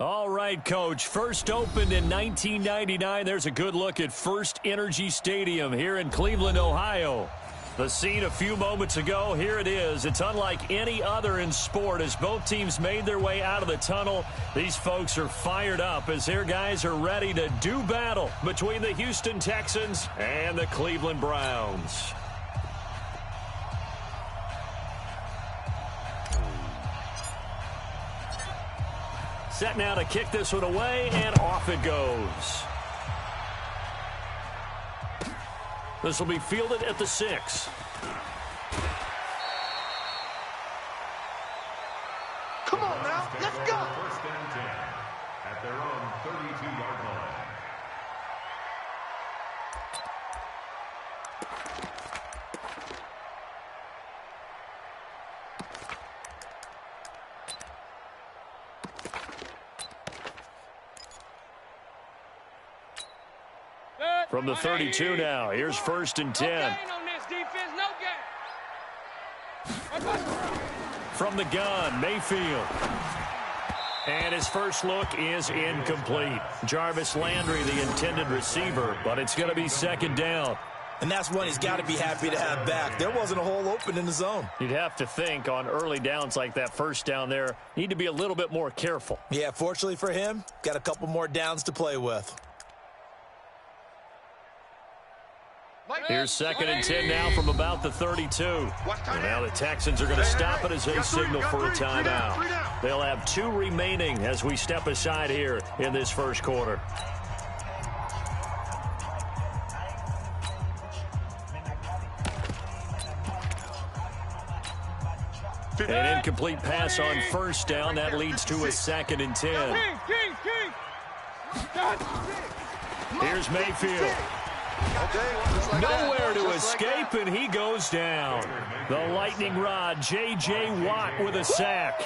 All right, Coach. First opened in 1999. There's a good look at First Energy Stadium here in Cleveland, Ohio. The scene a few moments ago, here it is. It's unlike any other in sport as both teams made their way out of the tunnel. These folks are fired up as their guys are ready to do battle between the Houston Texans and the Cleveland Browns. Set now to kick this one away, and off it goes. This will be fielded at the 6. Come on now, let's go. First and 10 at their own 32-yard line. From the 32 now, here's first and 10. From the gun, Mayfield. And his first look is incomplete. Jarvis Landry, the intended receiver, but it's going to be second down. And that's one he's got to be happy to have back. There wasn't a hole open in the zone. You'd have to think on early downs like that first down there, need to be a little bit more careful. Yeah, fortunately for him, got a couple more downs to play with. Here's second and 10 now from about the 32. And now the Texans are going to stop it as they signal for a timeout. They'll have 2 remaining as we step aside here in this first quarter. An incomplete pass on first down. That leads to a second and 10. Here's Mayfield. Nowhere to escape, and he goes down. The lightning rod, J.J. Watt with a sack.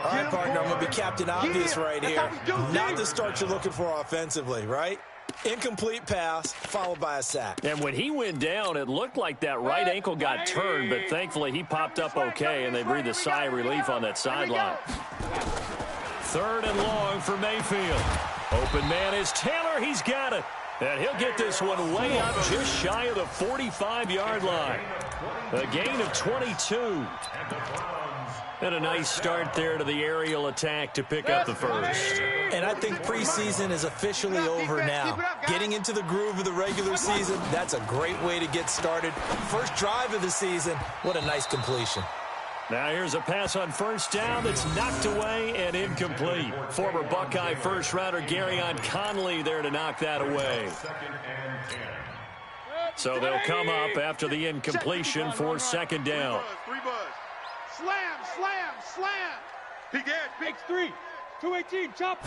All right, partner, I'm going to be Captain Obvious right here. Not the start you're looking for offensively, right? Incomplete pass, followed by a sack. And when he went down, it looked like that right ankle got turned, but thankfully he popped up okay, and they breathed a sigh of relief on that sideline. Third and long for Mayfield. Open man is Taylor. He's got it. And he'll get this one way up just shy of the 45-yard line. A gain of 22. And a nice start there to the aerial attack to pick up the first. And I think preseason is officially over now. Getting into the groove of the regular season, that's a great way to get started. First drive of the season, what a nice completion. Now here's a pass on first down that's knocked away and incomplete. Former Buckeye first-rounder Garyon Conley there to knock that away. So they'll come up after the incompletion for second down. Slam, slam, slam. He gets big 3. 218, chop.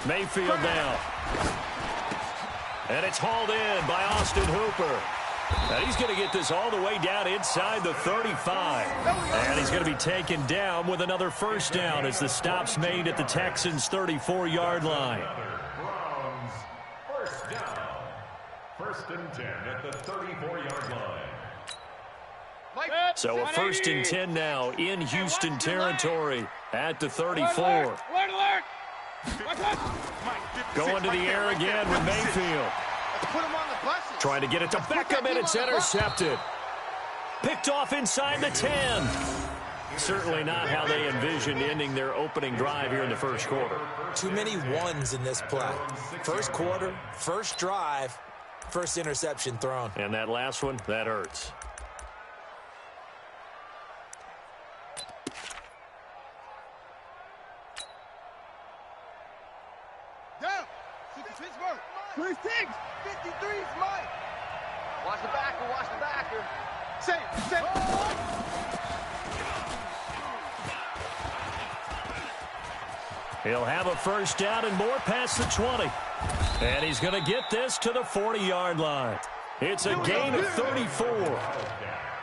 Mayfield now. And it's hauled in by Austin Hooper. And he's going to get this all the way down inside the 35. And he's going to be taken down with another first down as the stop's made at the Texans' 34-yard line. Browns, first down. First and 10 at the 34-yard line. So a first and 10 now in Houston territory at the 34. Going to the air again with Mayfield. Trying to get it to Beckham, and it's intercepted. Picked off inside the 10. Certainly not how they envisioned ending their opening drive here in the first quarter. Too many ones in this play. First quarter, first drive, first interception thrown. And that last one, that hurts. First 6. 53 is Mike. Watch the backer, watch the backer. Save. He'll have a first down and more past the 20. And he's going to get this to the 40-yard line. It's a gain of 34.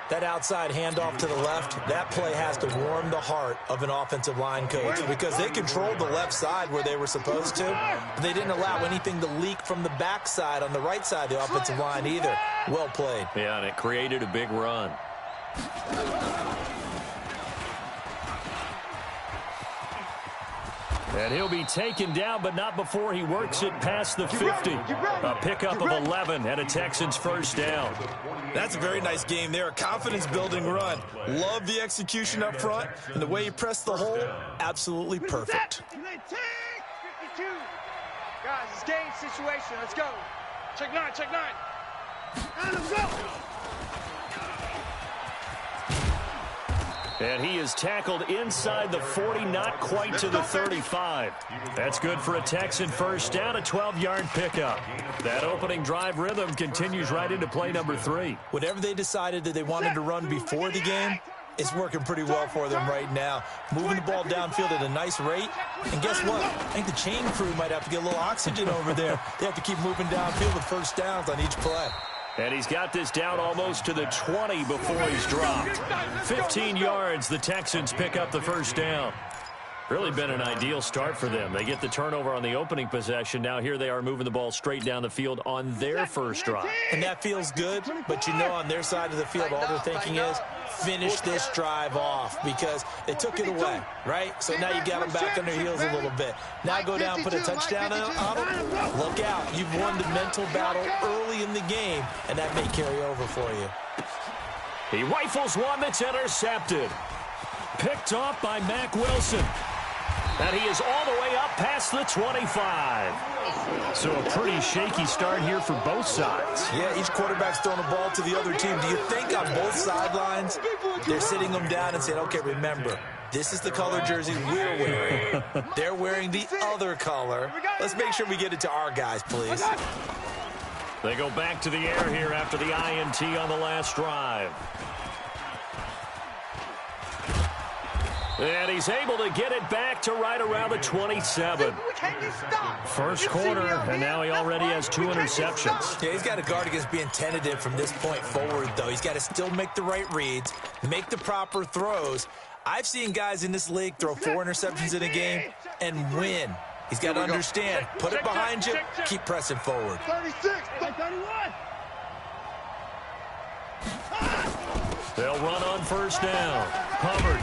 That outside handoff to the left, that play has to warm the heart of an offensive line coach because they controlled the left side where they were supposed to, but they didn't allow anything to leak from the backside on the right side of the offensive line either. Well played. Yeah, and it created a big run. And he'll be taken down, but not before he works it past the 50. A pickup of 11 and a Texans first down. That's a very nice game there. A confidence-building run. Love the execution up front, and the way he pressed the hole, absolutely perfect. 52. Guys, it's game situation. Let's go. Check 9, check 9. And let's go. And he is tackled inside the 40, not quite to the 35. That's good for a Texan first down, a 12-yard pickup. That opening drive rhythm continues right into play number 3. Whatever they decided that they wanted to run before the game, it's working pretty well for them right now. Moving the ball downfield at a nice rate. And guess what? I think the chain crew might have to get a little oxygen over there. They have to keep moving downfield with first downs on each play. And he's got this down almost to the 20 before he's dropped. 15 yards, the Texans pick up the first down. Really been an ideal start for them. They get the turnover on the opening possession. Now here they are moving the ball straight down the field on their first drive. And that feels good, but you know on their side of the field all they're thinking is finish this drive off because they took it away, right? So now you got them back on their heels a little bit. Now go down, put a touchdown on them. Look out. You've won the mental battle early in the game, and that may carry over for you. He rifles one that's intercepted. Picked off by Mack Wilson. And he is all the way up past the 25. So a pretty shaky start here for both sides. Yeah, each quarterback's throwing the ball to the other team. Do you think on both sidelines they're sitting them down and saying, okay, remember, this is the color jersey we're wearing. They're wearing the other color. Let's make sure we get it to our guys, please. They go back to the air here after the INT on the last drive. And he's able to get it back to right around the 27. First quarter, and now he already has 2 interceptions. Yeah, he's got to guard against being tentative from this point forward, though. He's got to still make the right reads, make the proper throws. I've seen guys in this league throw 4 interceptions in a game and win. He's got to understand, put it behind you, keep pressing forward. 36, 31. They'll run on first down. Hubbard.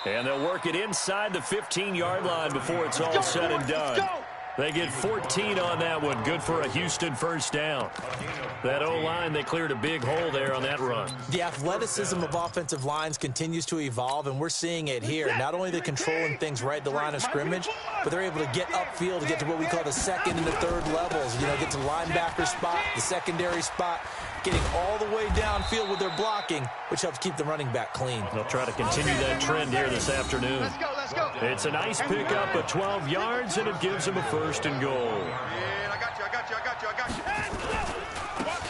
And they'll work it inside the 15-yard line before it's all said and done. They get 14 on that one. Good for a Houston first down. That O-line, they cleared a big hole there on that run. The athleticism of offensive lines continues to evolve, and we're seeing it here. Not only are they controlling things right at the line of scrimmage, but they're able to get upfield to get to what we call the second and the third levels. You know, get to the linebacker spot, the secondary spot, getting all the way downfield with their blocking, which helps keep the running back clean. They'll try to continue that trend here this afternoon. Let's go, let's go. It's a nice pickup of 12 yards, and it gives them a first and goal. Yeah, I got you, I got you, I got you, I got you.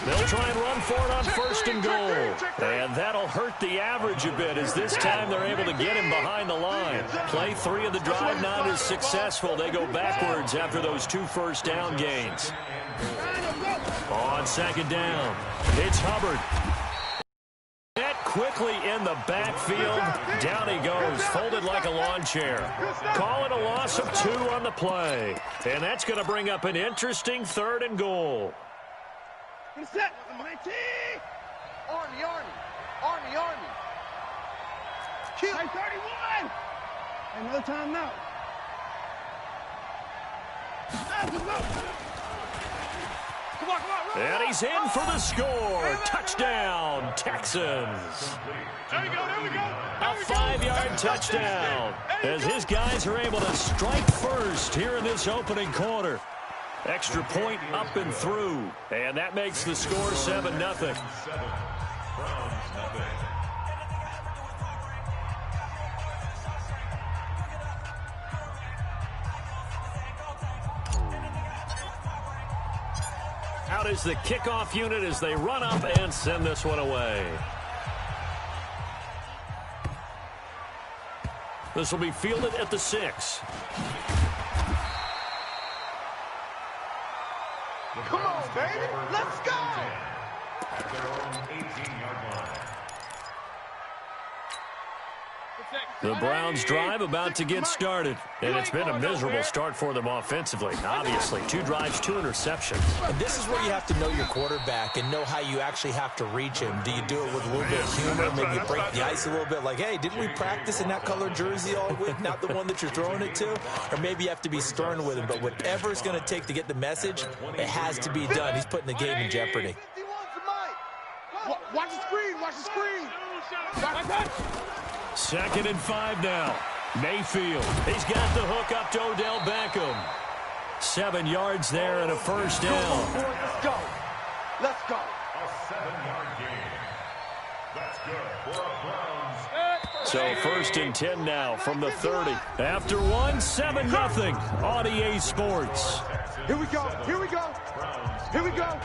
They'll try and run for it on first and goal. And that'll hurt the average a bit as this time they're able to get him behind the line. Play 3 of the drive not as successful. They go backwards after those 2 first down gains. On second down, it's Hubbard. Net quickly in the backfield. Down he goes, folded like a lawn chair. Call it a loss of 2 on the play. And that's going to bring up an interesting 3rd and goal. Set. Army, Army. Army, Army. Kill. 31. Another timeout. Come on, and he's in for the score. Touchdown, Texans. There we go, there we go. A 5-yard touchdown as his guys are able to strike first here in this opening quarter. Extra point up and through, and that makes the score 7-0. Out is the kickoff unit as they run up and send this one away. This will be fielded at the 6. Come on, baby. Let's go. At their own 18-yard line. The Browns drive about to get started, and it's been a miserable start for them offensively. Obviously, 2 drives, 2 interceptions. And this is where you have to know your quarterback and know how you actually have to reach him. Do you do it with a little bit of humor? Maybe you break the ice a little bit like, hey, didn't we practice in that color jersey all week, not the one that you're throwing it to? Or maybe you have to be stern with him. But whatever it's going to take to get the message, it has to be done. He's putting the game in jeopardy. Watch the screen. Watch the screen. 2nd and 5 now. Mayfield. He's got the hook up to Odell Beckham. 7 yards there and a first down. Let's go. Let's go. A 7-yard gain. That's good for a Browns. So 1st and 10 now from the 30. After 1, 7-0 on EA Sports. Here we go. Here we go. Here we go.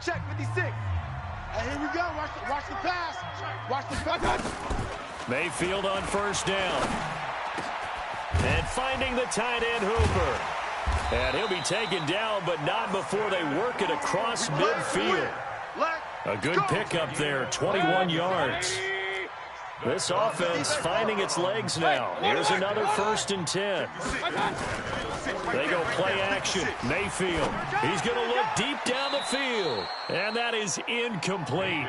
Check 56. And here we go. Watch the pass. Watch the pass. Mayfield on first down. And finding the tight end Hooper. And he'll be taken down, but not before they work it across midfield. A good pickup there, 21 yards. This offense finding its legs now. Here's another 1st and 10. They go play action. Mayfield. He's going to look deep down the field. And that is incomplete.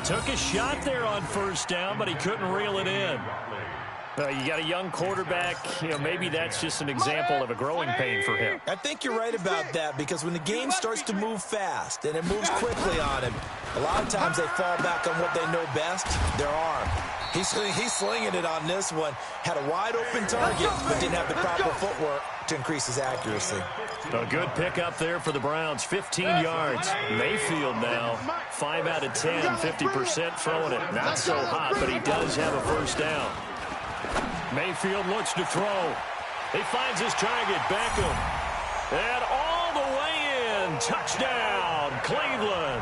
Took a shot there on first down, but he couldn't reel it in. You got a young quarterback. Maybe that's just an example of a growing pain for him. I think you're right about that, because when the game starts to move fast and it moves quickly on him, a lot of times they fall back on what they know best, their arm. He's slinging it on this one. Had a wide-open target, but didn't have the proper footwork to increase his accuracy. A good pickup there for the Browns, 15 yards. Mayfield now, 5 out of 10, 50% throwing it. Not so hot, but he does have a first down. Mayfield looks to throw. He finds his target, Beckham. And all the way in, touchdown, Cleveland.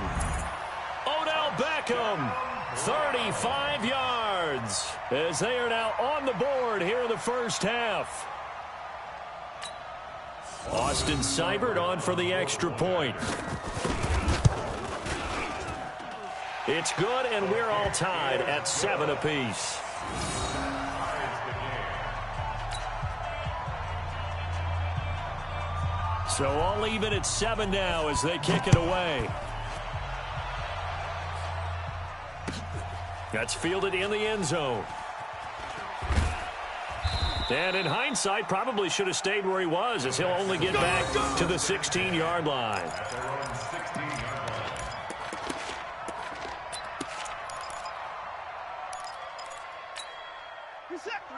Odell Beckham, 35 yards, as they are now on the board here in the first half. Austin Seibert on for the extra point. It's good, and we're all tied at 7 apiece. So all even at 7 now as they kick it away. That's fielded in the end zone. And in hindsight, probably should have stayed where he was, as he'll only get back to the 16-yard line.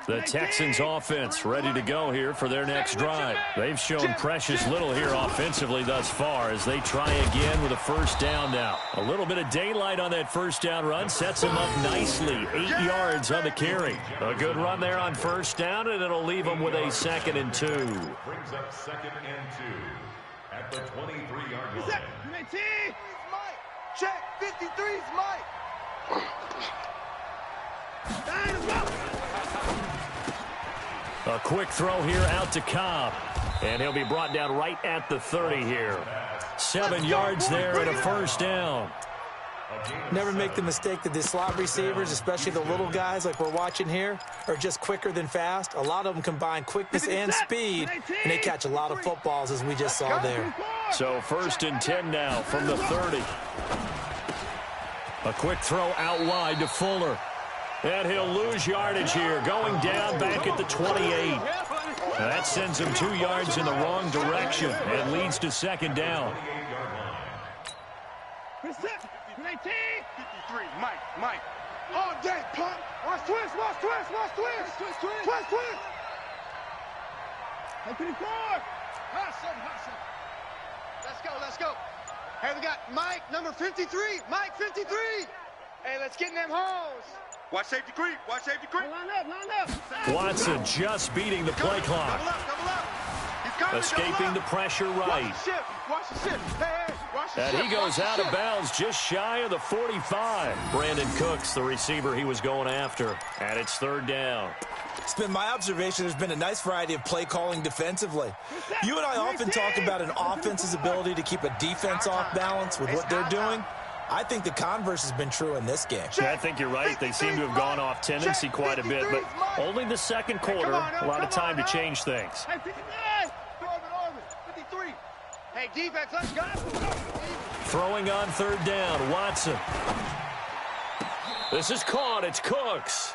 The Texans offense ready to go here for their next drive. They've shown precious little here offensively thus far as they try again with a first down now. A little bit of daylight on that first down run sets them up nicely. 8 yards on the carry. A good run there on first down, and it'll leave them with a 2nd and 2. Brings up 2nd and 2 at the 23-yard line. Check 53's Mike. A quick throw here out to Cobb. And he'll be brought down right at the 30 here. 7 yards there and a first down. Never make the mistake that the slot receivers, especially the little guys like we're watching here, are just quicker than fast. A lot of them combine quickness and speed, and they catch a lot of footballs, as we just saw there. So 1st and 10 now from the 30. A quick throw out wide to Fuller. And he'll lose yardage here, going down back at the 28. That sends him 2 yards in the wrong direction and leads to 2nd down. 53, Mike. All day, pump. Watch twist. Twist. 54. Let's go. Hey, we got Mike, number 53. Mike, 53. Hey, let's get in them holes. Watch safety creep. Line up. Watson just beating the play clock. Double up. Escaping the pressure right. Watch the shift. Hey, watch And he goes out of bounds just shy of the 45. Brandon Cooks, the receiver he was going after. And it's third down. It's been my observation there's been a nice variety of play calling defensively. You and I often talk about an offense's ability to keep a defense off balance with what they're doing. I think the converse has been true in this game. Yeah, I think you're right. They seem to have gone off tendency quite a bit, but only the second quarter, a lot of time to change things. Hey, 59! 53! Hey, defense, let's go! Throwing on third down, Watson. This is caught. It's Cooks.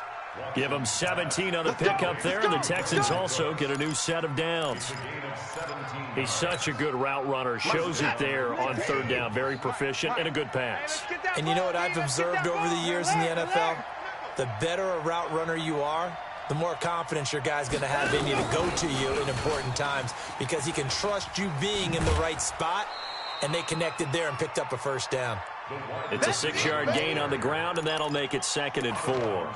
Give him 17 on the pickup there, and the Texans also get a new set of downs. He's such a good route runner. Shows it there on third down. Very proficient and a good pass. And you know what I've observed over the years in the NFL? The better a route runner you are, the more confidence your guy's going to have in you to go to you in important times because he can trust you being in the right spot, and they connected there and picked up a first down. It's a 6-yard gain on the ground, and that'll make it 2nd and 4.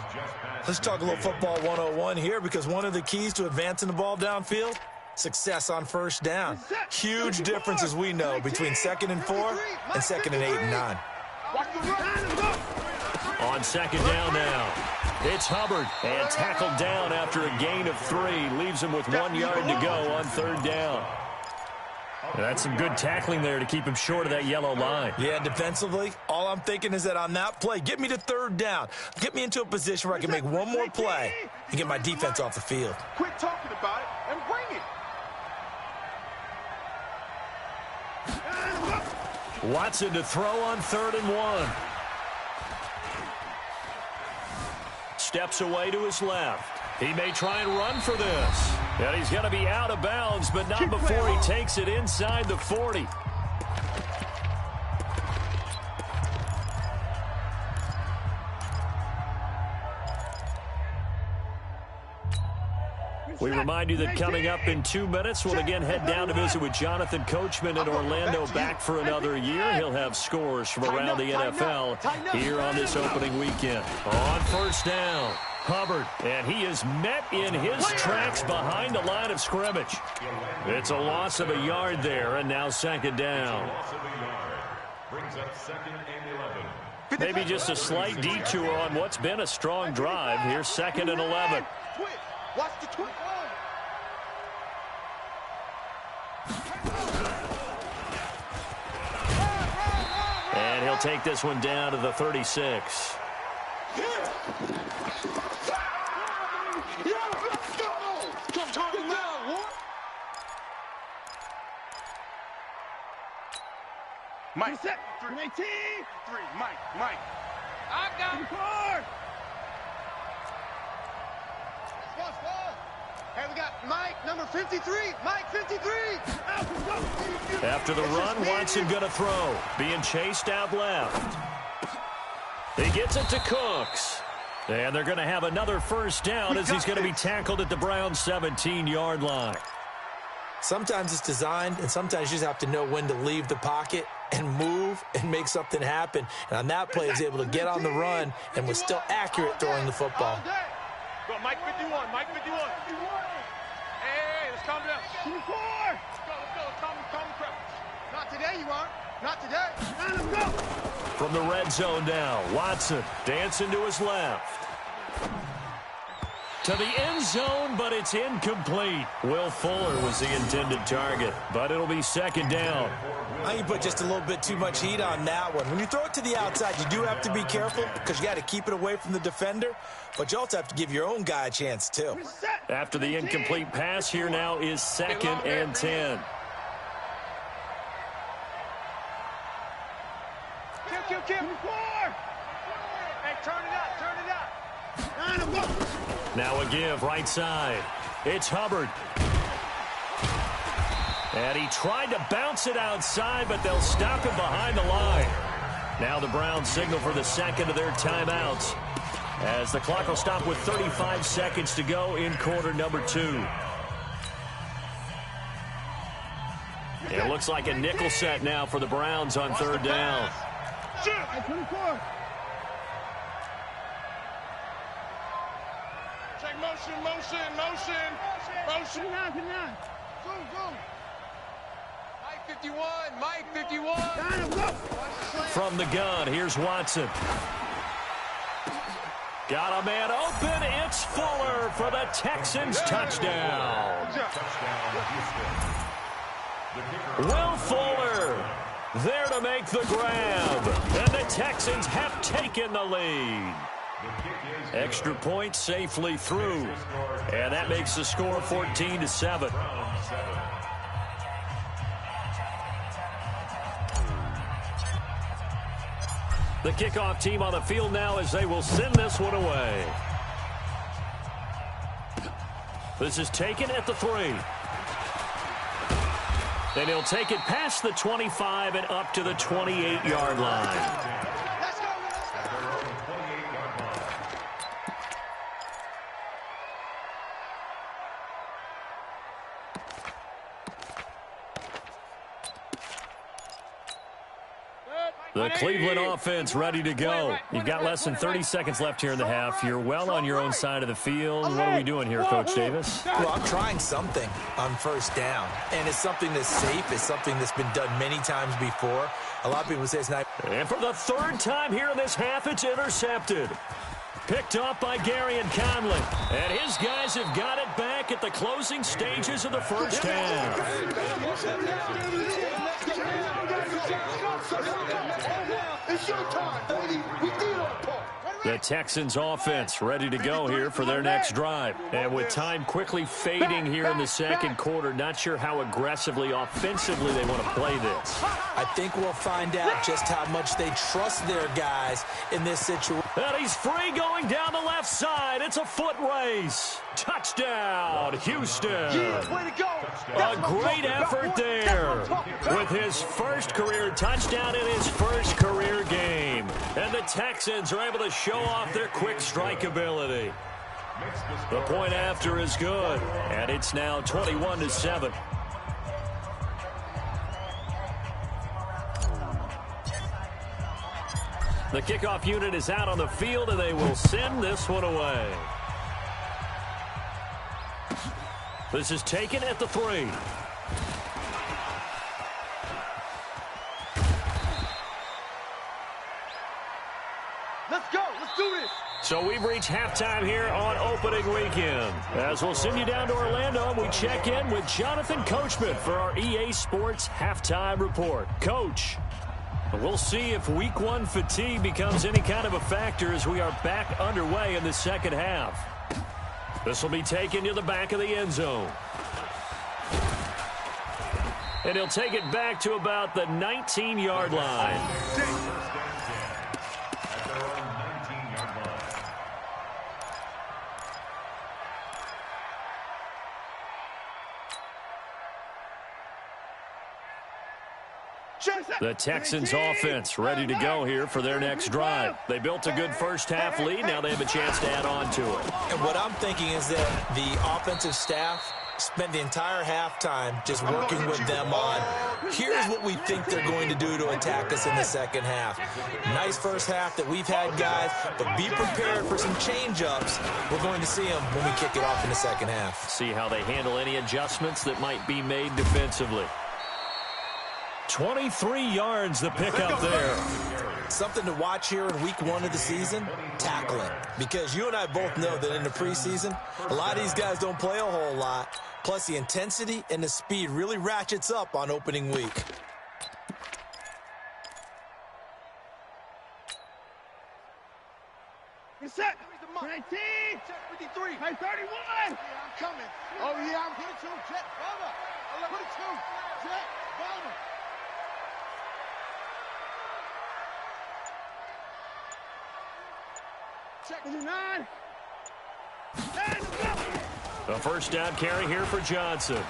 Let's talk a little football 101 here because one of the keys to advancing the ball downfield, success on first down. Huge difference, as we know, between 2nd and 4 and 2nd and 8 and 9. On second down now, it's Hubbard, and tackled down after a gain of 3. Leaves him with 1 yard to go on third down. And that's some good tackling there to keep him short of that yellow line. Yeah, defensively, all I'm thinking is that on that play, get me to third down. Get me into a position where I can make one more play and get my defense off the field. Quit talking about it and bring it. Watson to throw on 3rd and 1. Steps away to his left. He may try and run for this. And he's going to be out of bounds, but not before he takes it inside the 40. We remind you that coming up in 2 minutes, we'll again head down to visit with Jonathan Coachman in Orlando, back for another year. He'll have scores from around the NFL here on this opening weekend. On first down, Hubbard, and he is met in his tracks behind the line of scrimmage. It's a loss of a yard there, and now 2nd down. Maybe just a slight detour on what's been a strong drive. Here's 2nd and 11. Watch the twist. And he'll take this one down to the 36. Mike, 18. 3, Mike. I got him. Hey, we got Mike, number 53. Mike, 53. After the run, Watson going to throw. Being chased out left. He gets it to Cooks. And they're going to have another first down as he's going to be tackled at the Browns' 17-yard line. Sometimes it's designed, and sometimes you just have to know when to leave the pocket and move and make something happen. And on that play, he was able to get on the run and was still accurate throwing the football. Go, Mike 51, Mike 51. Hey, let's calm down. 24. Let's go, calm the crowd. Not today, you aren't. Not today. Let's go. From the red zone now, Watson dancing to his left. To the end zone, but it's incomplete. Will Fuller was the intended target, but it'll be 2nd down. I think you put just a little bit too much heat on that one. When you throw it to the outside, you do have to be careful because you got to keep it away from the defender, but you also have to give your own guy a chance, too. After the incomplete pass, here now is 2nd and 10. Kill. Hey, turn it out. Now a give right side. It's Hubbard. And he tried to bounce it outside, but they'll stop him behind the line. Now the Browns signal for the 2nd of their timeouts as the clock will stop with 35 seconds to go in quarter number 2. It looks like a nickel set now for the Browns on third down. Check motion. Zoom. Mike 51. Mike 51. From the gun, here's Watson. Got a man open. It's Fuller for the Texans touchdown. Will Fuller there to make the grab. And the Texans have taken the lead. Extra point safely through. And that makes the score 14-7. The kickoff team on the field now as they will send this one away. This is taken at the 3. And he'll take it past the 25 and up to the 28-yard line. The Cleveland offense ready to go. You've got less than 30 seconds left here in the half. You're well on your own side of the field. What are we doing here, Coach Davis? Well, I'm trying something on first down. And it's something that's safe. It's something that's been done many times before. A lot of people say it's not. And for the third time here in this half, it's intercepted. Picked off by Gary and Conley. And his guys have got it back at the closing stages of the first half. It's your time, baby. We did our part. The Texans offense ready to go here for their next drive. And with time quickly fading here in the second quarter, not sure how aggressively, offensively they want to play this. I think we'll find out just how much they trust their guys in this situation. And he's free going down the left side. It's a foot race. Touchdown, Houston. Way to go. A great effort there with his first career touchdown in his first career game. And the Texans are able to show off their quick strike ability. The point after is good, and it's now 21-7. The kickoff unit is out on the field, and they will send this one away. This is taken at the 3. Let's go. Let's do this. So we've reached halftime here on opening weekend. As we'll send you down to Orlando, we check in with Jonathan Coachman for our EA Sports Halftime Report. Coach, we'll see if Week 1 fatigue becomes any kind of a factor as we are back underway in the second half. This will be taken to the back of the end zone. And he'll take it back to about the 19-yard line. The Texans offense ready to go here for their next drive. They built a good first half lead. Now they have a chance to add on to it. And what I'm thinking is that the offensive staff spent the entire halftime just working with them on, here's what we think they're going to do to attack us in the second half. Nice first half that we've had, guys, but be prepared for some change-ups. We're going to see them when we kick it off in the second half. See how they handle any adjustments that might be made defensively. 23 yards the pickup there. Something to watch here in Week 1 of the season, tackling. Because you and I both know that in the preseason, a lot of these guys don't play a whole lot. Plus, the intensity and the speed really ratchets up on opening week. You're set. 19. Check 53. Hey, 31. Yeah, I'm coming. Oh, yeah, I'm here too. Jet, brother. 22. Jet, brother. Check 9. A first down carry here for Johnson.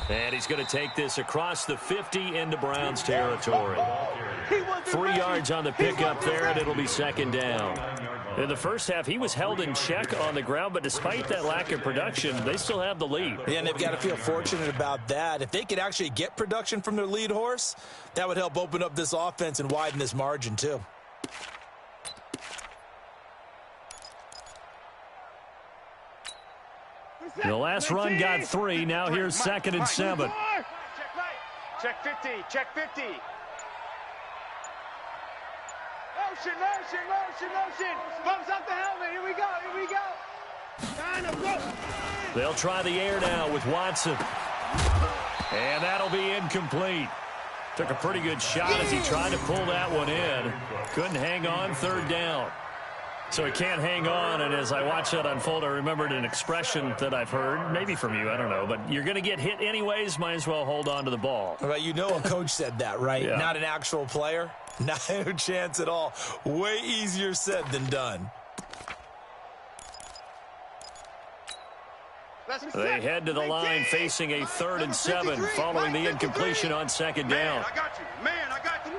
And he's going to take this across the 50 into Browns territory. 3 yards on the pickup there, and it'll be second down. In the first half, he was held in check on the ground, but despite that lack of production, they still have the lead. Yeah, and they've got to feel fortunate about that. If they could actually get production from their lead horse, that would help open up this offense and widen this margin, too. The last run got 3. Now here's 2nd and 7. Check 50. Check 50. Motion, motion, motion, motion. Bumps up the helmet. Here we go. Here we go. They'll try the air now with Watson. And that'll be incomplete. Took a pretty good shot as he tried to pull that one in. Couldn't hang on, third down. So he can't hang on, and as I watch that unfold, I remembered an expression that I've heard, maybe from you, I don't know, but you're going to get hit anyways, might as well hold on to the ball. Well, you know a coach said that, right? Yeah. Not an actual player. Not a chance at all. Way easier said than done. They head to the line facing a 3rd and 7 following the incompletion on second down. Man, I got you. Man, I got you.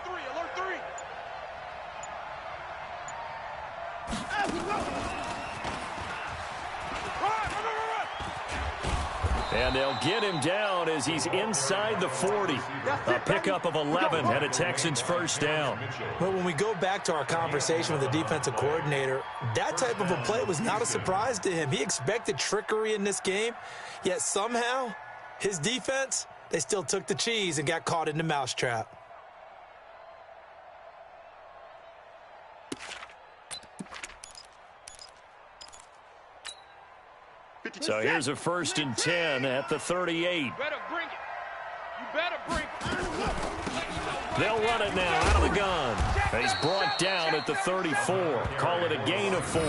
3, alert 3. And they'll get him down as he's inside the 40. A pickup of 11 and a Texans first down. But when we go back to our conversation with the defensive coordinator, that type of a play was not a surprise to him. He expected trickery in this game, yet somehow his defense, they still took the cheese and got caught in the mousetrap. So here's a 1st and 10 at the 38. You better bring it. You better bring it. They'll run it now out of the gun. He's brought down at the 34. Call it a gain of 4.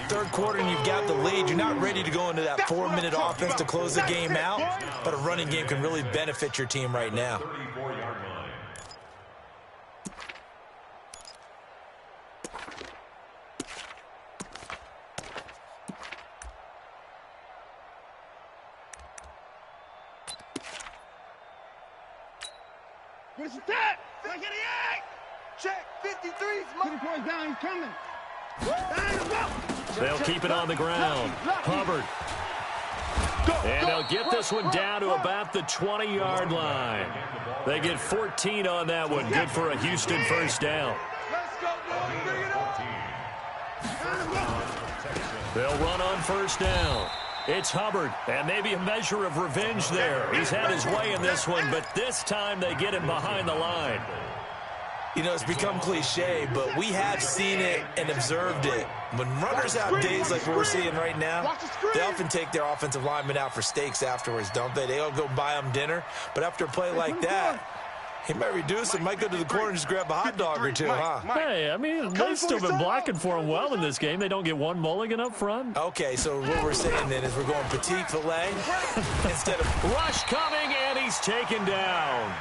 Third quarter and you've got the lead. You're not ready to go into that 4-minute offense to close the game out, but a running game can really benefit your team right now. 34-yard line. Where's the tap? Check 53's points down. He's coming. They'll keep it on the ground. Hubbard. And they'll get this one down to about the 20-yard line. They get 14 on that one. Good for a Houston first down. Let's go, boys. Bring it on. They'll run on first down. It's Hubbard, and maybe a measure of revenge there. He's had his way in this one, but this time they get him behind the line. You know, it's become cliche, but we have seen it and observed it. When runners have days like we're seeing right now, they often take their offensive linemen out for steaks afterwards, don't they? They all go buy them dinner. But after a play like that, he might reduce it, might go to the corner and just grab a hot dog or two, huh? Hey, I mean, they've still been blocking for him well in this game. They don't get one mulligan up front. Okay, so what we're saying then is we're going petite filet instead of... Rush coming, and he's taken down.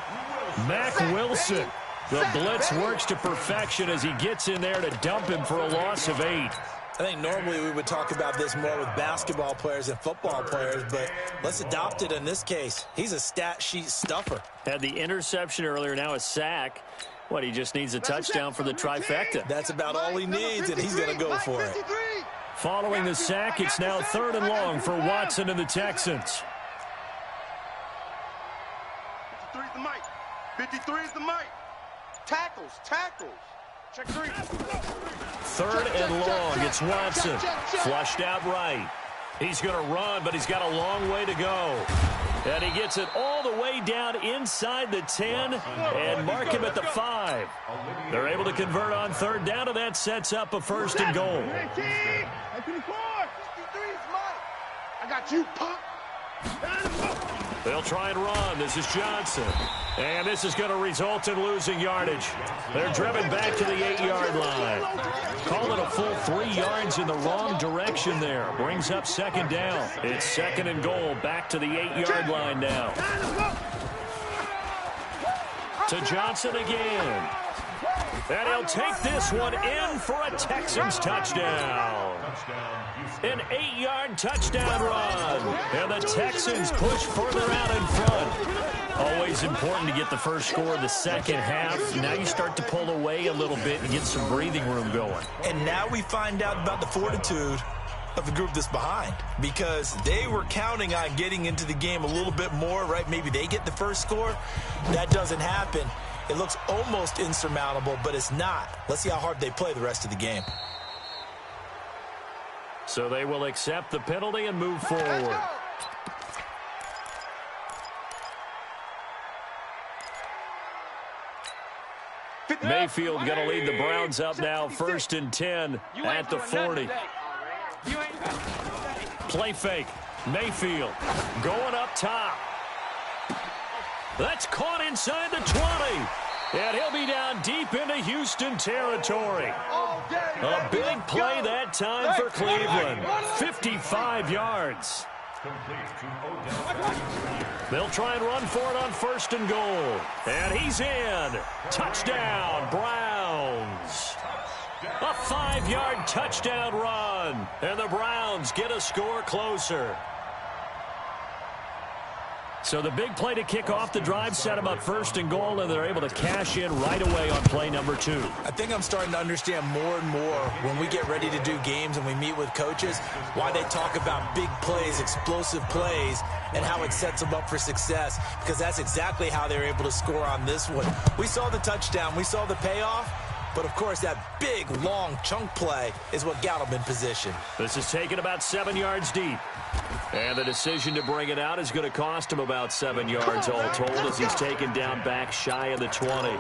Mac Wilson. The blitz works to perfection as he gets in there to dump him for a loss of 8. I think normally we would talk about this more with basketball players and football players, but let's adopt it in this case. He's a stat sheet stuffer. Had the interception earlier, now a sack. What, he just needs a touchdown for the trifecta. That's about all he needs, and he's going to go for it. Following the sack, it's now 3rd and long for Watson and the Texans. 53's the mic. 53's the mic. Tackles, tackles. Check 3. 3rd and long, it's Watson. Flushed out right. He's going to run, but he's got a long way to go. And he gets it all the way down inside the 10 and mark him at the 5. They're able to convert on 3rd down, and that sets up a 1st and goal. 53's Mike. I got you, punk. They'll try and run. This is Johnson. And this is going to result in losing yardage. They're driven back to the 8-yard line. Call it a full 3 yards in the wrong direction there. Brings up 2nd down. It's 2nd and goal. Back to the 8-yard line now. To Johnson again. And he'll take this one in for a Texans touchdown. An 8-yard touchdown run. And the Texans push further out in front. Always important to get the first score of the second half. Now you start to pull away a little bit and get some breathing room going. And now we find out about the fortitude of the group that's behind, because they were counting on getting into the game a little bit more, right? Maybe they get the first score. That doesn't happen. It looks almost insurmountable, but it's not. Let's see how hard they play the rest of the game. So they will accept the penalty and move forward. Mayfield going to lead the Browns up now, 1st and 10 at the 40. Play fake. Mayfield going up top. That's caught inside the 20. And he'll be down deep into Houston territory. A big play that time for Cleveland. 55 yards. They'll try and run for it on 1st and goal. And he's in. Touchdown, Browns. A 5-yard touchdown run. And the Browns get a score closer. So the big play to kick off the drive set them up 1st and goal, and they're able to cash in right away on play number 2. I think I'm starting to understand more and more when we get ready to do games and we meet with coaches why they talk about big plays, explosive plays, and how it sets them up for success, because that's exactly how they were able to score on this one. We saw the touchdown. We saw the payoff. But, of course, that big, long chunk play is what got them in position. This is taken about 7 yards deep. And the decision to bring it out is going to cost him about 7 yards all told as he's taken down back shy of the 20.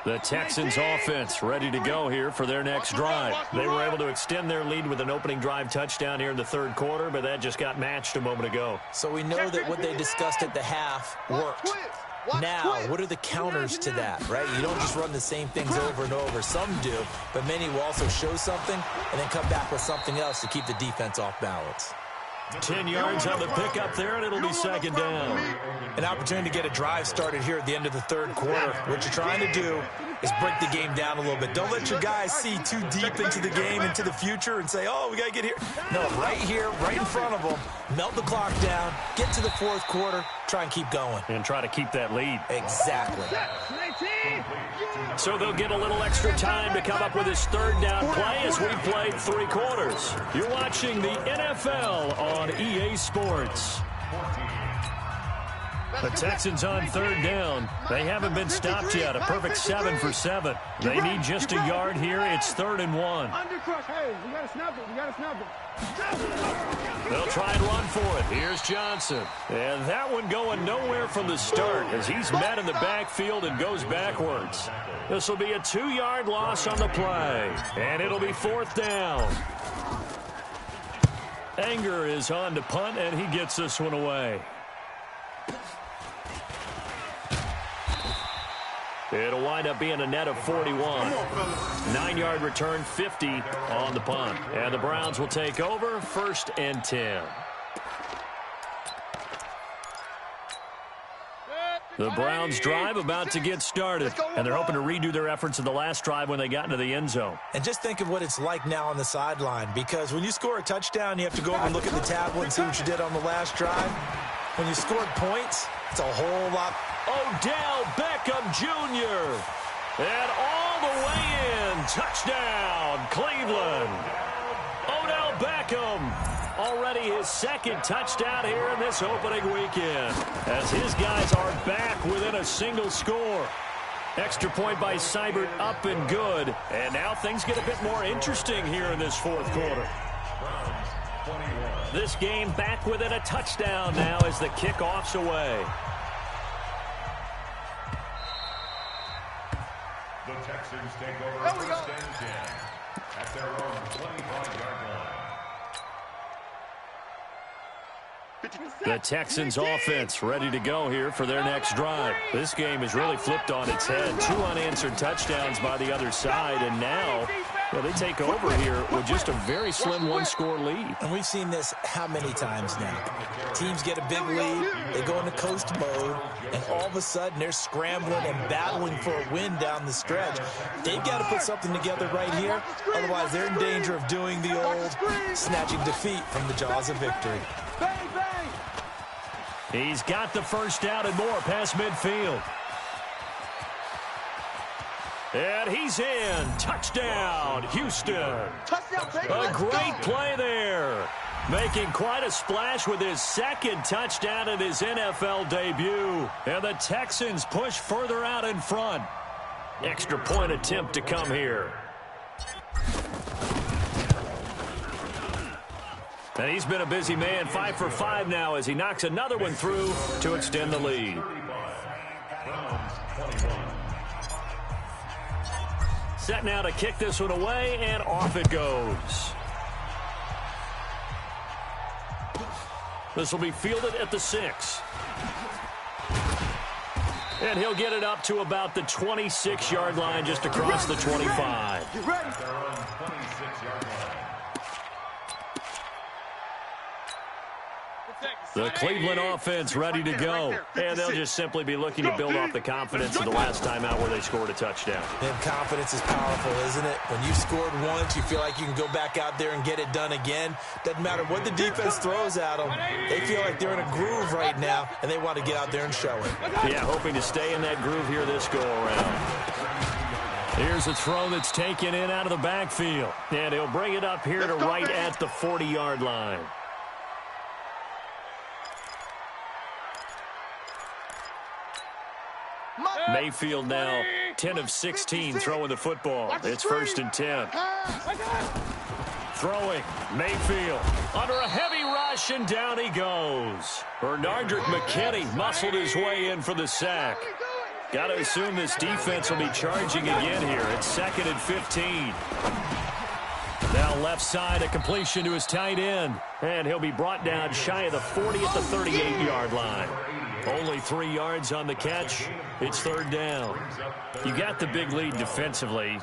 The Texans offense ready to go here for their next drive. They were able to extend their lead with an opening drive touchdown here in the 3rd quarter, but that just got matched a moment ago. So we know that what they discussed at the half worked. Now, what are the counters to that, right? You don't just run the same things over and over. Some do, but many will also show something and then come back with something else to keep the defense off balance. 10 yards on the pickup there, and it'll be 2nd down. An opportunity to get a drive started here at the end of the 3rd quarter. What you're trying to do is break the game down a little bit. Don't let your guys see too deep into the game, into the future, and say, oh, we got to get here. No, right here, right in front of them, melt the clock down, get to the 4th quarter, try and keep going. And try to keep that lead. Exactly. So they'll get a little extra time to come up with his 3rd down play as we played 3 quarters. You're watching the NFL on EA Sports. The Texans on 3rd down. They haven't been stopped yet. A perfect 7 for 7. They need just a yard here. It's 3rd and 1. Hey, you gotta snap it. You gotta snap it. They'll try and run for it. Here's Johnson. And that one going nowhere from the start as he's met in the backfield and goes backwards. This will be a 2-yard loss on the play. And it'll be 4th down. Anger is on to punt, and he gets this one away. It'll wind up being a net of 41. 9-yard return, 50 on the punt. And the Browns will take over, 1st and 10. The Browns drive about to get started, and they're hoping to redo their efforts in the last drive when they got into the end zone. And just think of what it's like now on the sideline, because when you score a touchdown, you have to go over and look at the tablet and see what you did on the last drive. When you scored points, it's a whole lot. Odell Beckham Jr. And all the way in. Touchdown, Cleveland. Odell Beckham. Already his 2nd touchdown here in this opening weekend, as his guys are back within a single score. Extra point by Seibert up and good. And now things get a bit more interesting here in this 4th quarter. This game back within a touchdown now as the kickoff's away. The Texans take over 1st and 10 at their own 25-yard line. The Texans offense ready to go here for their next drive. This game is really flipped on its head. 2 unanswered touchdowns by the other side, and now they take over here with just a very slim 1-score lead. And we've seen this how many times now? Teams get a big lead, they go into coast mode, and all of a sudden they're scrambling and battling for a win down the stretch. They've got to put something together right here, otherwise they're in danger of doing the old snatching defeat from the jaws of victory. He's got the 1st down and more past midfield. And he's in. Touchdown, Houston. A great play there. Making quite a splash with his 2nd touchdown in his NFL debut. And the Texans push further out in front. Extra point attempt to come here. And he's been a busy man, 5 for 5 now as he knocks another one through to extend the lead. Browns 21. Set now to kick this one away, and off it goes. This will be fielded at the 6. And he'll get it up to about the 26-yard line, just across the 25. They're on 26-yard line. The Cleveland offense ready to go. And they'll just simply be looking to build off the confidence of the last time out where they scored a touchdown. And confidence is powerful, isn't it? When you scored once, you feel like you can go back out there and get it done again. Doesn't matter what the defense throws at them. They feel like they're in a groove right now, and they want to get out there and show it. Yeah, hoping to stay in that groove here this go-around. Here's a throw that's taken in out of the backfield. And he'll bring it up here to right at the 40-yard line. Mayfield now 10 of 16 throwing the football. It's 1st and 10. Throwing, Mayfield under a heavy rush, and down he goes. Bernardrick McKinney muscled his way in for the sack. Got to assume this defense will be charging again here. It's 2nd and 15. Now left side, a completion to his tight end. And he'll be brought down shy of the 40 at the 38-yard line. Only 3 yards on the catch. It's 3rd down. You got the big lead defensively.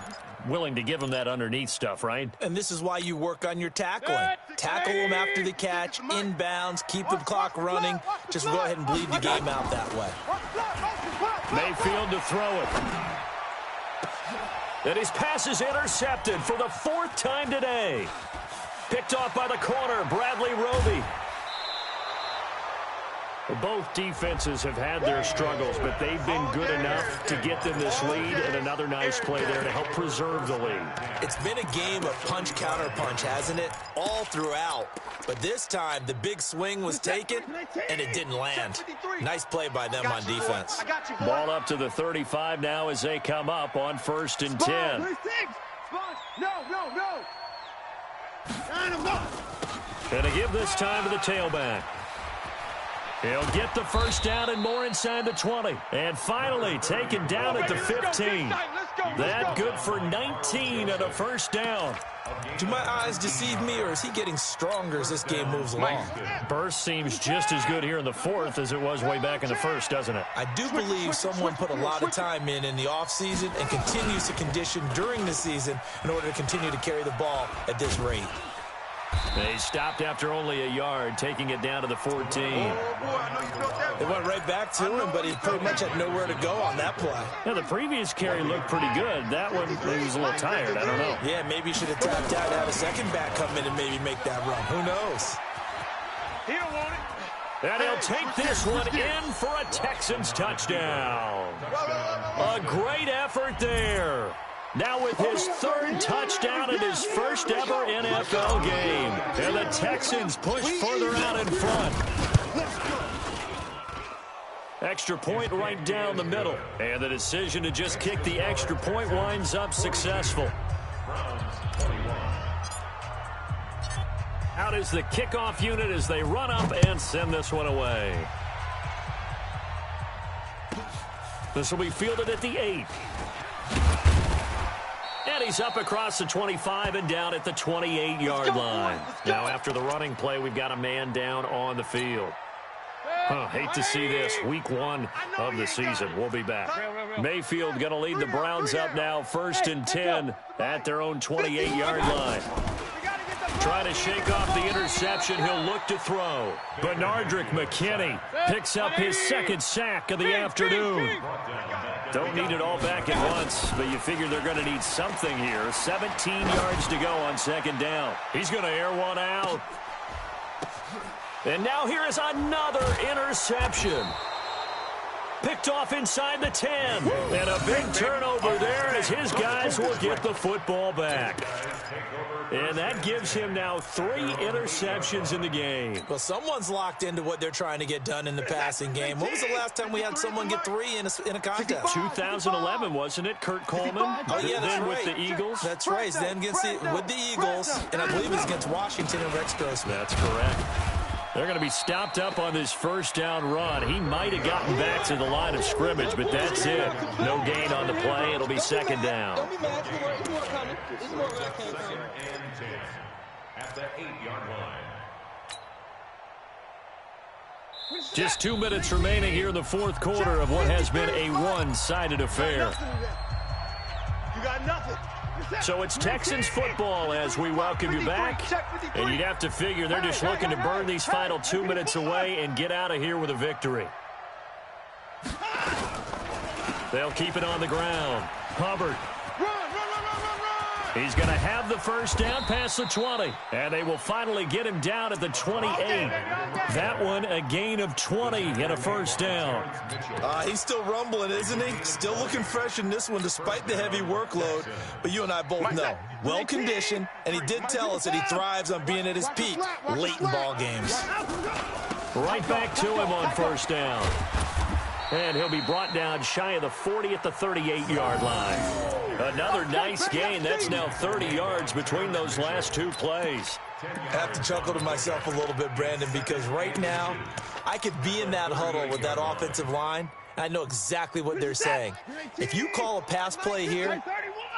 Willing to give them that underneath stuff, right? And this is why you work on your tackling. Tackle them after the catch, inbounds, keep the clock running. Just go ahead and bleed the game out that way. Mayfield to throw it. And his pass is intercepted for the 4th time today. Picked off by the corner, Bradley Roby. Both defenses have had their struggles, but they've been good enough to get them this lead, and another nice play there to help preserve the lead. It's been a game of punch-counter-punch, hasn't it? All throughout. But this time, the big swing was taken, and it didn't land. Nice play by them on defense. Ball up to the 35 now as they come up on 1st and 10. And to give this time to the tailback. He'll get the 1st down and more inside the 20. And finally taken down at the 15. That good for 19 and a 1st down. Do my eyes deceive me, or is he getting stronger as this game moves along? Burst seems just as good here in the 4th as it was way back in the 1st, doesn't it? I do believe someone put a lot of time in the offseason and continues to condition during the season in order to continue to carry the ball at this rate. They stopped after only a yard, taking it down to the 14. They went right back to him, but he pretty much had nowhere to go on that play. Yeah, the previous carry looked pretty good. That one, he was a little tired. I don't know. Yeah, maybe he should have tapped out, had a second back come in and maybe make that run. Who knows? He don't want it. And he'll take this one in for a Texans touchdown. A great effort there. Now with his 3rd touchdown in his 1st ever NFL game. And the Texans push further out in front. Extra point right down the middle. And the decision to just kick the extra point winds up successful. Out is the kickoff unit as they run up and send this one away. This will be fielded at the 8. And he's up across the 25 and down at the 28-yard line. Now after the running play, we've got a man down on the field. Hate to see this. Week 1 of the season. We'll be back. Mayfield going to lead the Browns up now 1st and 10 at their own 28-yard line. Trying to shake off the interception. He'll look to throw. Bernardrick McKinney picks up his 2nd sack of the afternoon. Don't need it all back at once, but you figure they're going to need something here. 17 yards to go on 2nd down. He's going to air one out. And now here is another interception. Picked off inside the 10. And a big turnover there as his guys will get the football back. And that gives him now 3 interceptions in the game. Well, someone's locked into what they're trying to get done in the passing game. When was the last time we had someone get 3 in a contest? 2011, wasn't it? Kurt Coleman? Oh, yeah, that's right. With the Eagles? That's right. Then with the Eagles, and I believe it's against Washington and Rex Grossman. That's correct. They're going to be stopped up on this first down run. He might have gotten back to the line of scrimmage, but that's it. No gain on the play. It'll be second down. Second and 10 at the 8-yard line. Just 2 minutes remaining here in the fourth quarter of what has been a one-sided affair. You got nothing. So it's Texans football as we welcome you back. And you'd have to figure they're just looking to burn these final 2 minutes away and get out of here with a victory. They'll keep it on the ground. Hubbard. He's going to have the first down past the 20. And they will finally get him down at the 28. That one a gain of 20 and a first down. He's still rumbling, isn't he? Still looking fresh in this one despite the heavy workload. But you and I both know, well-conditioned, and he did tell us that he thrives on being at his peak late in ball games. Right back to him on first down. And he'll be brought down shy of the 40 at the 38-yard line. Another nice gain. That's now 30 yards between those last two plays. I have to chuckle to myself a little bit, Brandon, because right now I could be in that huddle with that offensive line, and I know exactly what they're saying. If you call a pass play here,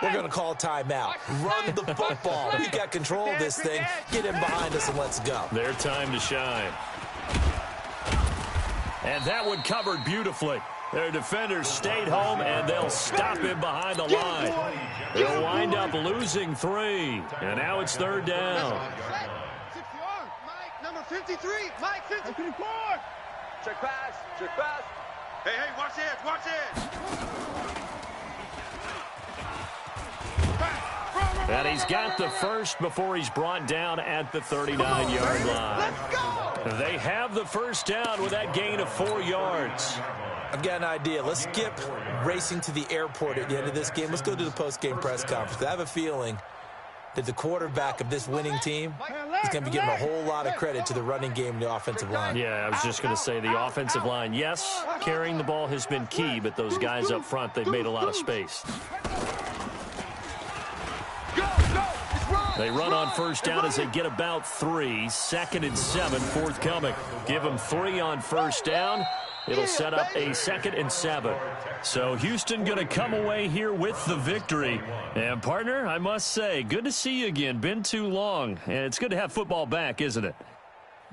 we're going to call a timeout. Run the football. We got control of this thing. Get him behind us and let's go. Their time to shine. And that one covered beautifully. Their defenders stayed home, and they'll stop him behind the line. They'll wind up losing 3. And now it's third down. Mike, number 53. Mike, 54. Check pass. Check pass. Hey, watch it. Watch it. And he's got the first before he's brought down at the 39-yard line. Let's go. They have the first down with that gain of 4 yards. I've got an idea. Let's skip racing to the airport at the end of this game. Let's go to the post-game press conference. I have a feeling that the quarterback of this winning team is going to be giving a whole lot of credit to the running game and the offensive line. Yeah, I was just going to say the offensive line, yes, carrying the ball has been key, but those guys up front, they've made a lot of space. They run on first down as they get about 3. 2nd and 7 forthcoming. Give them 3 on first down. It'll set up a 2nd and 7. So Houston going to come away here with the victory. And, partner, I must say, good to see you again. Been too long. And it's good to have football back, isn't it?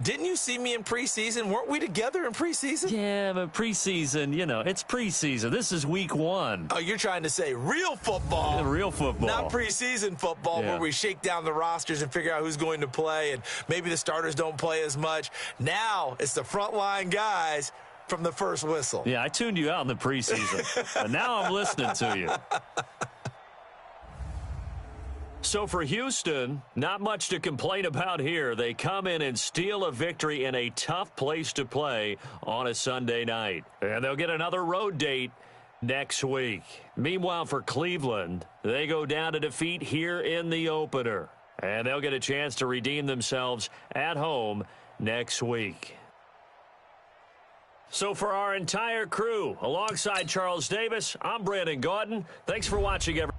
Didn't you see me in preseason? Weren't we together in preseason? Yeah, but preseason, you know, it's preseason. This is week 1. Oh, you're trying to say real football. Real football. Not preseason football where we shake down the rosters and figure out who's going to play, and maybe the starters don't play as much. Now it's the frontline guys from the first whistle. Yeah, I tuned you out in the preseason. And now I'm listening to you. So for Houston, not much to complain about here. They come in and steal a victory in a tough place to play on a Sunday night. And they'll get another road date next week. Meanwhile, for Cleveland, they go down to defeat here in the opener. And they'll get a chance to redeem themselves at home next week. So for our entire crew, alongside Charles Davis, I'm Brandon Gaudin. Thanks for watching, everyone.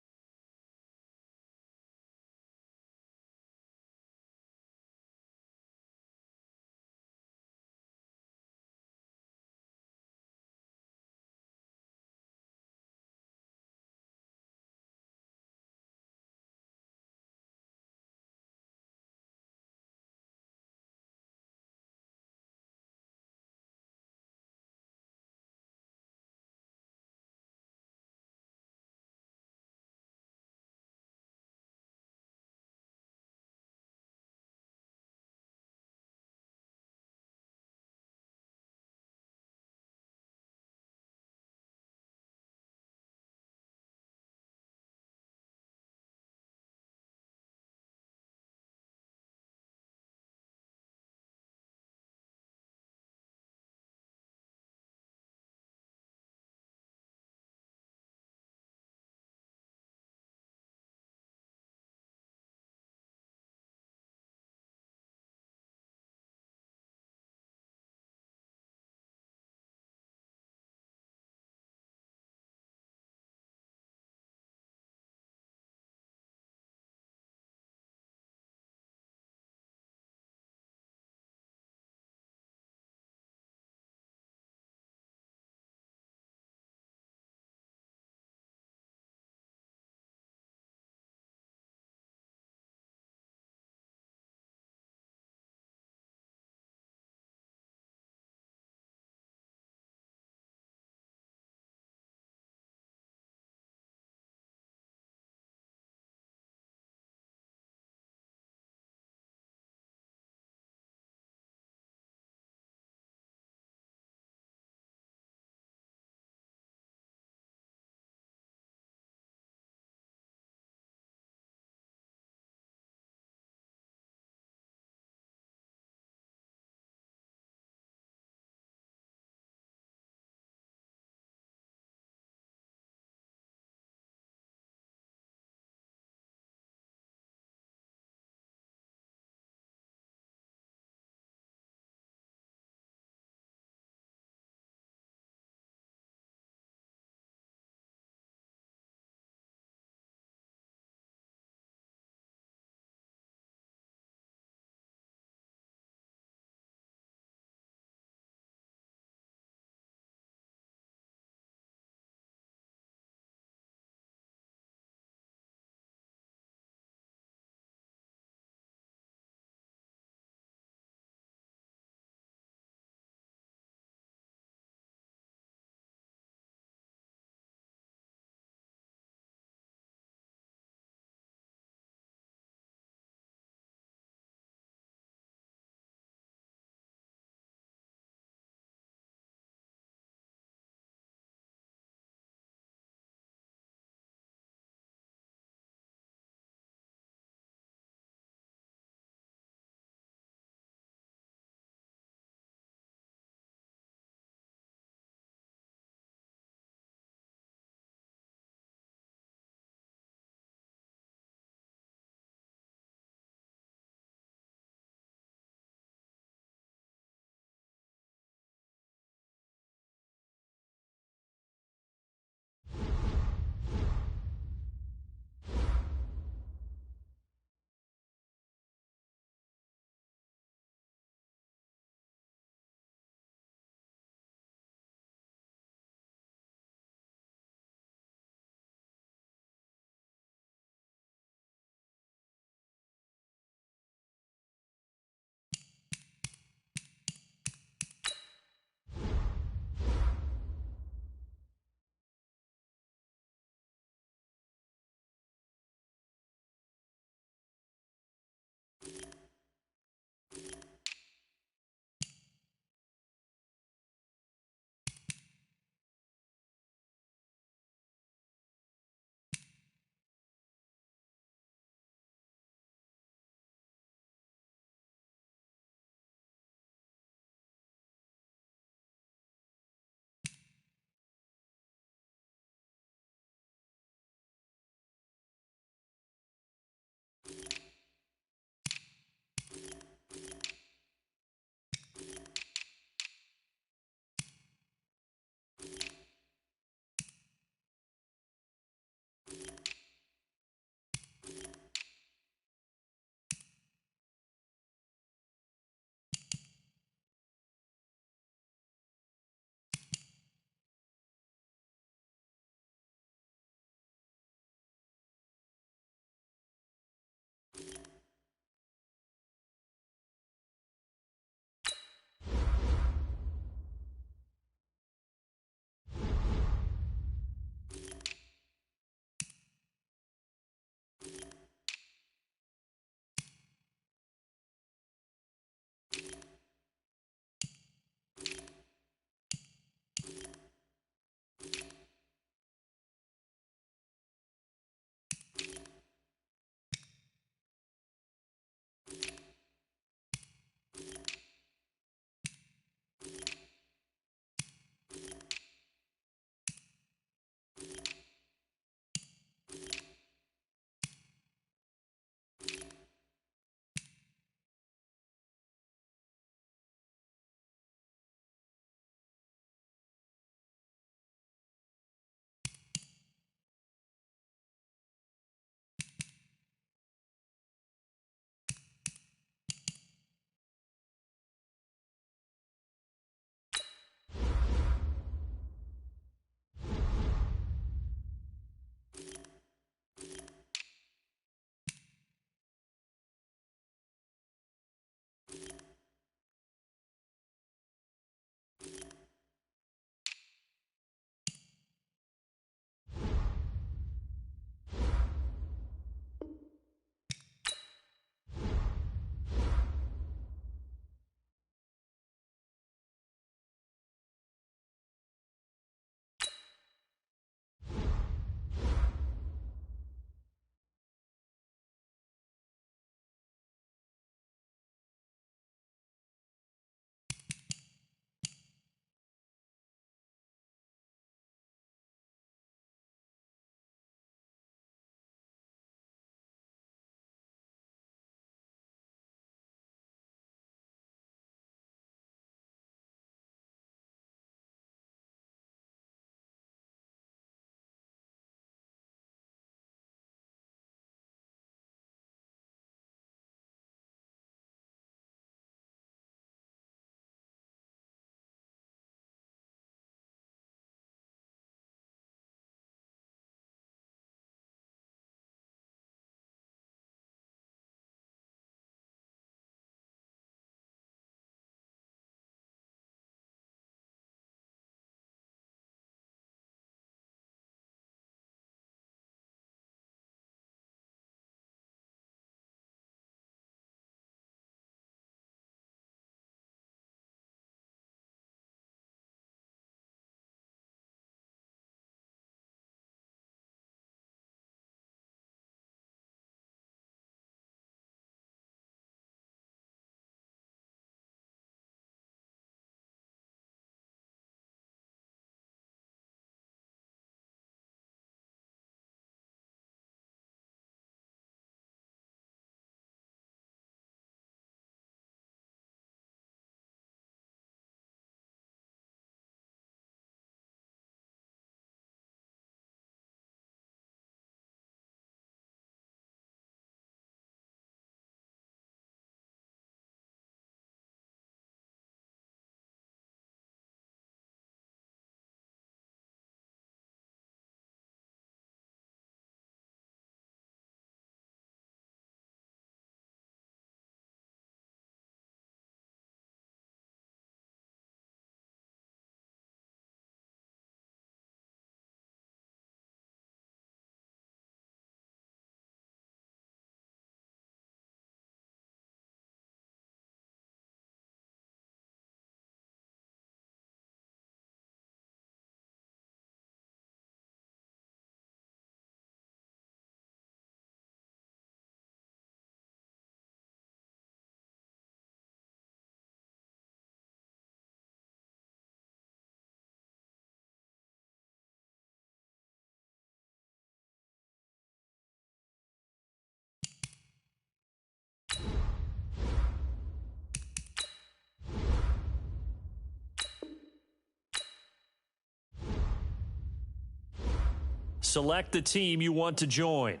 Select the team you want to join.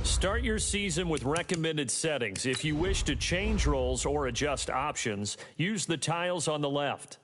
Start your season with recommended settings. If you wish to change roles or adjust options, use the tiles on the left.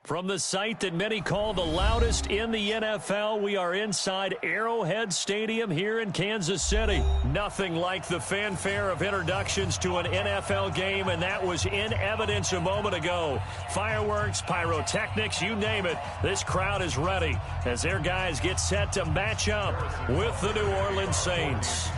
From the site that many call the loudest in the NFL, we are inside Arrowhead Stadium here in Kansas City. Nothing like the fanfare of introductions to an NFL game, and that was in evidence a moment ago. Fireworks, pyrotechnics, you name it, this crowd is ready as their guys get set to match up with the New Orleans Saints.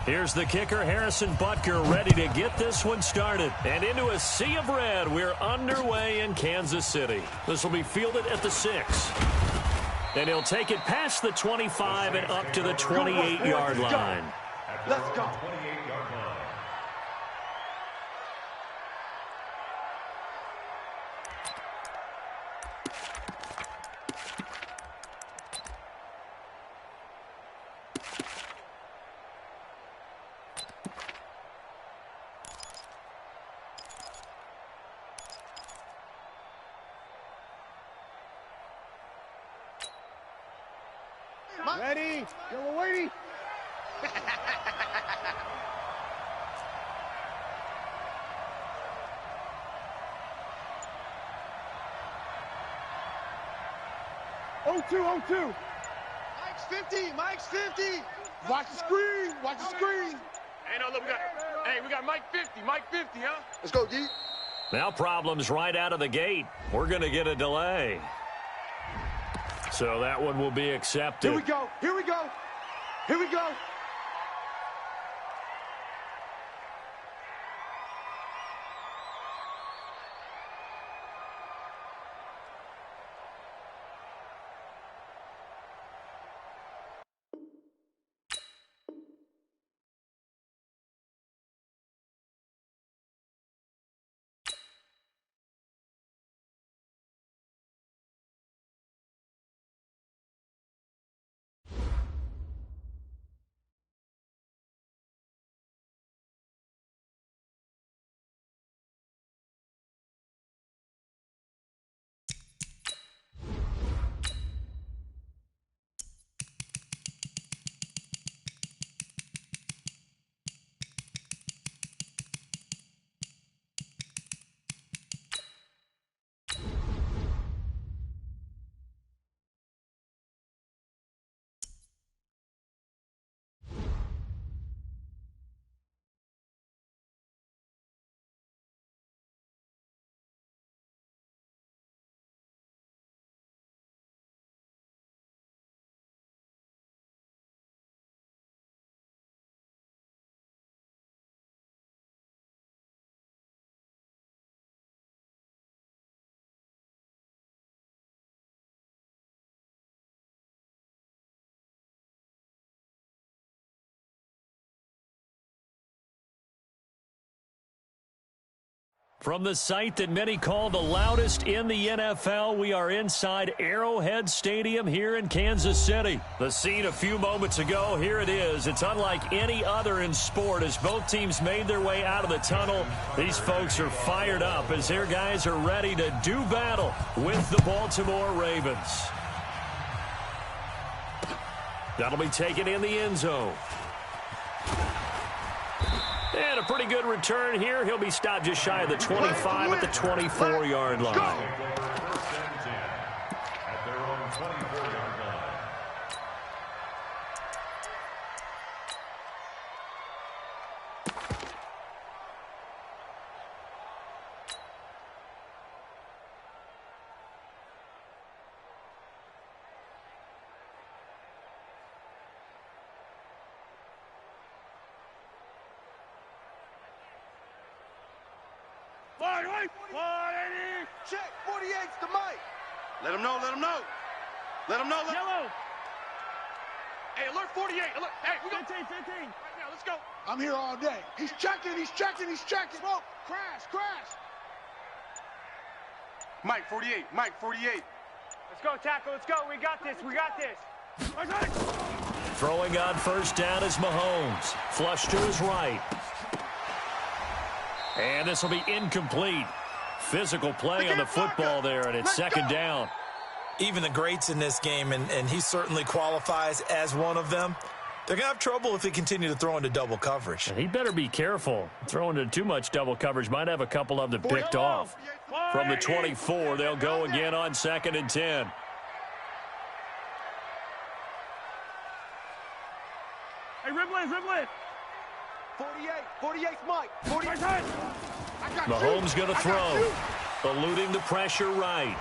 Here's the kicker, Harrison Butker, ready to get this one started. And into a sea of red, we're underway in Kansas City. This will be fielded at the 6. And he'll take it past the 25 and up to the 28-yard line. Let's go. 28-yard line. Ready? You're waiting. Oh, 2. Mike's 50. Mike's 50. Watch the screen. Watch the screen. Hey, no, look, we got Mike 50. Mike 50, huh? Let's go, D. Now problems right out of the gate. We're going to get a delay. So that one will be accepted. Here we go. Here we go. Here we go. From the site that many call the loudest in the NFL, we are inside Arrowhead Stadium here in Kansas City. The scene a few moments ago, here it is. It's unlike any other in sport as both teams made their way out of the tunnel. These folks are fired up as their guys are ready to do battle with the Baltimore Ravens. That'll be taken in the end zone. And a pretty good return here. He'll be stopped just shy of the 25 at the 24-yard line. At their own 24-yard line. Check. 48's the Mike. Let him know. Let him know. Let him know. Yellow. Hey, alert 48. Alert. Hey, we got 15. Right now, let's go. I'm here all day. He's checking. He's checking. He's checking. Smoke. Crash. Crash. Mike 48. Mike 48. Let's go, tackle. Let's go. We got this. We got this. Throwing on first down is Mahomes. Flush to his right. And this will be incomplete. Physical play on the football there, and it's second down. Even the greats in this game, and he certainly qualifies as one of them, they're going to have trouble if they continue to throw into double coverage. And he better be careful. Throwing into too much double coverage might have a couple of them picked off. From the 24, they'll go again on 2nd and 10. Hey, Riblet. 48's Mike. 48. Mahomes going to throw. Eluding the pressure right.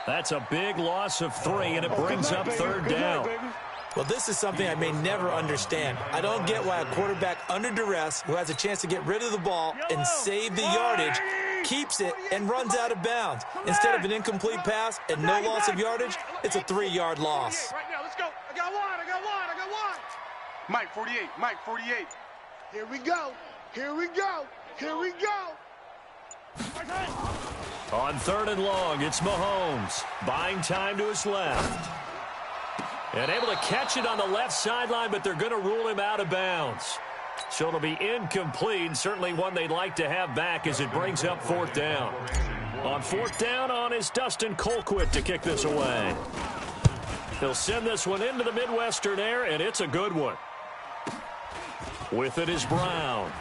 That's a big loss of 3, and it brings up third down. Well, this is something I may never understand. I don't get why a quarterback under duress who has a chance to get rid of the ball and save the yardage keeps it and runs out of bounds. Instead of an incomplete pass and no loss of yardage, it's a 3-yard loss. Right now, let's go. I got one. Mike, 48. Mike, 48. Here we go. On 3rd and long, it's Mahomes. Buying time to his left. And able to catch it on the left sideline, but they're going to rule him out of bounds. So it'll be incomplete, certainly one they'd like to have back as it brings up 4th down. On 4th down on is Dustin Colquitt to kick this away. He'll send this one into the Midwestern air, and it's a good one. With it is Brown.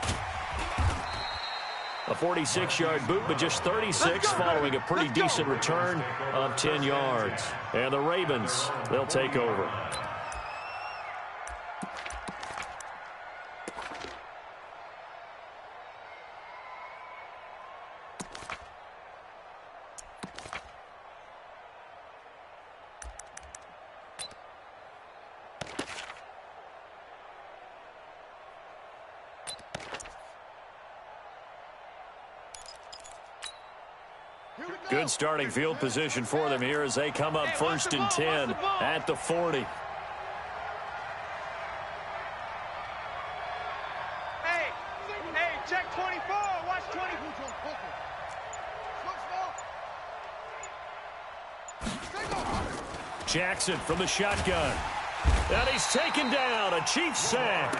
A 46-yard boot, but just 36 following a pretty decent return of 10 yards. And the Ravens, they'll take over. Good starting field position for them here as they come up 1st and 10 at the 40. Hey, check 24. Watch 24. Jackson from the shotgun. And he's taken down. A Chiefs sack.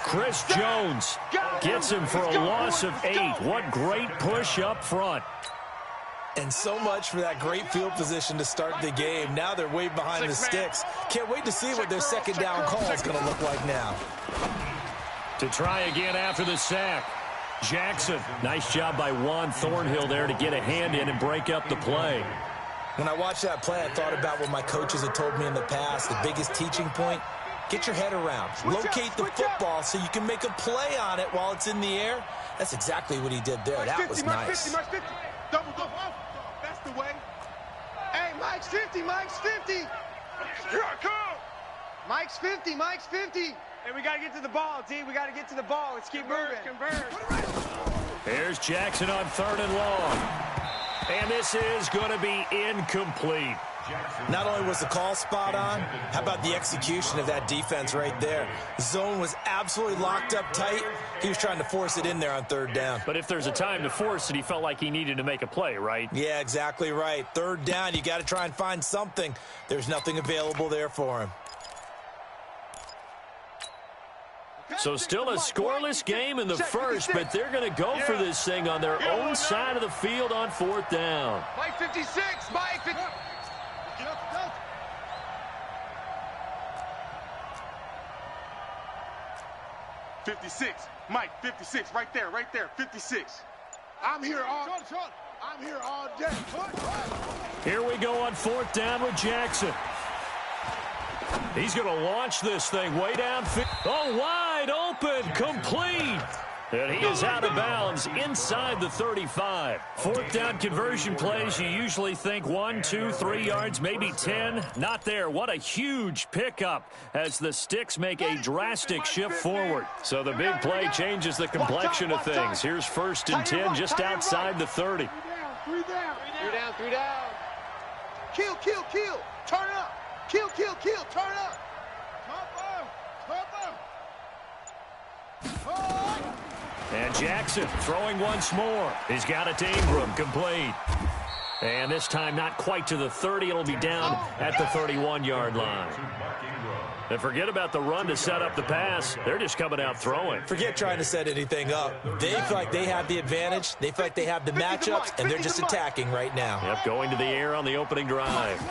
Chris Jones gets him for a loss of 8. What great push up front. And so much for that great field position to start the game. Now they're way behind the sticks. Can't wait to see what their 2nd down call is going to look like now. To try again after the sack. Jackson, nice job by Juan Thornhill there to get a hand in and break up the play. When I watched that play, I thought about what my coaches had told me in the past. The biggest teaching point, get your head around. Locate the football so you can make a play on it while it's in the air. That's exactly what he did there. That was nice. Double. That's the way. Hey, Mike's 50. Here I come. Mike's 50. Hey, we got to get to the ball, D. We got to get to the ball. Let's keep moving. Here's Jackson on 3rd and long. And this is going to be incomplete. Not only was the call spot on, how about the execution of that defense right there? Zone was absolutely locked up tight. He was trying to force it in there on 3rd down. But if there's a time to force it, he felt like he needed to make a play, right? Yeah, exactly right. 3rd down, you got to try and find something. There's nothing available there for him. So still a scoreless game in the first, but they're going to go for this thing on their own side of the field on 4th down. Mike 56. Mike 50. 56. Mike, 56. Right there. 56. I'm here all day. Here we go on 4th down with Jackson. He's going to launch this thing way downfield. Oh, wide open, complete. And he is out of bounds inside the 35. 4th down conversion plays, you usually think 1, 2, 3 yards, maybe 10. Not there. What a huge pickup as the sticks make a drastic shift forward. So the big play changes the complexion of things. Here's 1st and 10 just outside the 30. 3 down. Kill. Turn up. Kill. Turn up. And Jackson throwing once more. He's got it to Ingram, complete. And this time not quite to the 30. It'll be down at the 31-yard line. And forget about the run to set up the pass. They're just coming out throwing. Forget trying to set anything up. They feel like they have the advantage. They feel like they have the matchups, and they're just attacking right now. Yep, going to the air on the opening drive.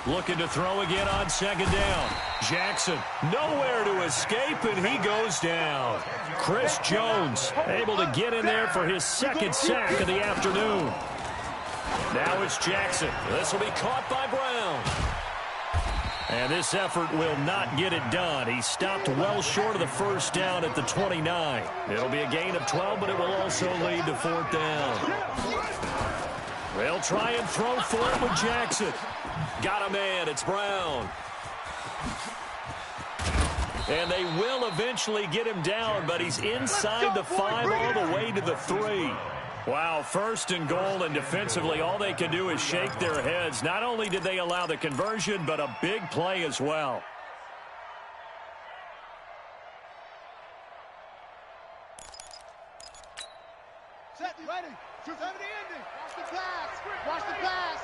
Looking to throw again on 2nd down. Jackson nowhere to escape, and he goes down. Chris Jones able to get in there for his 2nd sack of the afternoon. Now it's Jackson. This will be caught by Brown. And this effort will not get it done. He stopped well short of the 1st down at the 29. It'll be a gain of 12, but it will also lead to 4th down. They'll try and throw for it with Jackson. Got a man. It's Brown. And they will eventually get him down, but he's inside the 5 all the way to the 3. Wow, 1st and goal, and defensively all they can do is shake their heads. Not only did they allow the conversion, but a big play as well. Set, ready. Shoot the ending. Watch the pass. Watch the pass.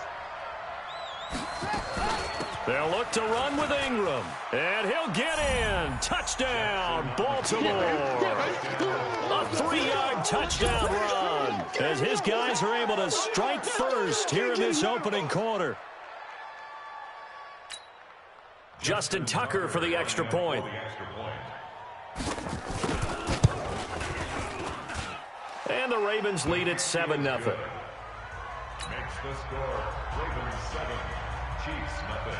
They'll look to run with Ingram. And he'll get in. Touchdown, Baltimore. A 3-yard touchdown run as his guys are able to strike first here in this opening quarter. Justin Tucker for the extra point. And the Ravens lead at 7-0. Makes the score Ravens 7, Chiefs nothing.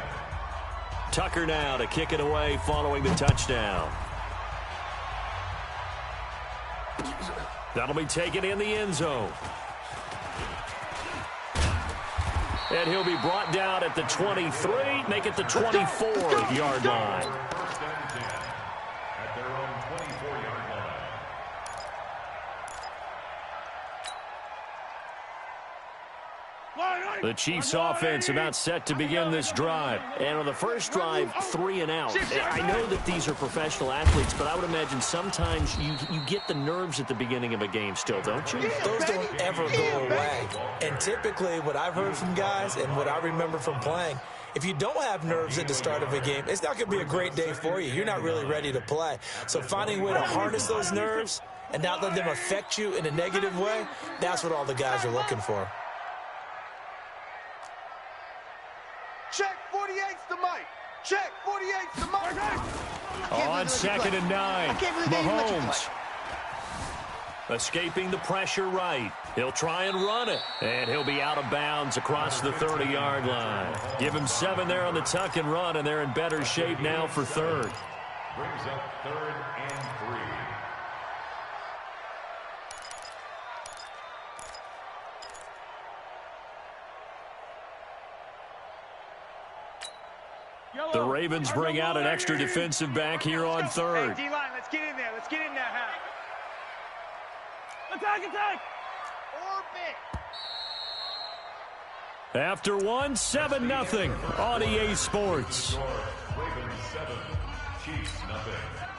Tucker now to kick it away following the touchdown. That'll be taken in the end zone. And he'll be brought down at the 23, make it the 24-yard line. First and 10 at their own 24-yard line. The Chiefs offense about set to begin this drive. And on the first drive, 3 and out. I know that these are professional athletes, but I would imagine sometimes you get the nerves at the beginning of a game still, don't you? Those don't ever go away. And typically what I've heard from guys and what I remember from playing, if you don't have nerves at the start of a game, it's not going to be a great day for you. You're not really ready to play. So finding a way to harness those nerves and not let them affect you in a negative way, that's what all the guys are looking for. Check 48's the mic. Check 48's the mic. On 2nd and 9, Mahomes escaping the pressure right. He'll try and run it, and he'll be out of bounds across the 30-yard line. Give him 7 there on the tuck and run, and they're in better shape now for 3rd. Brings up 3rd and 3. The Ravens bring out an extra defensive back here on 3rd. Hey, D-line, let's get in there. Let's get in there, huh? Attack, attack! Orbit! After 1, 7-0 on EA Sports. Ravens 7, Chiefs nothing.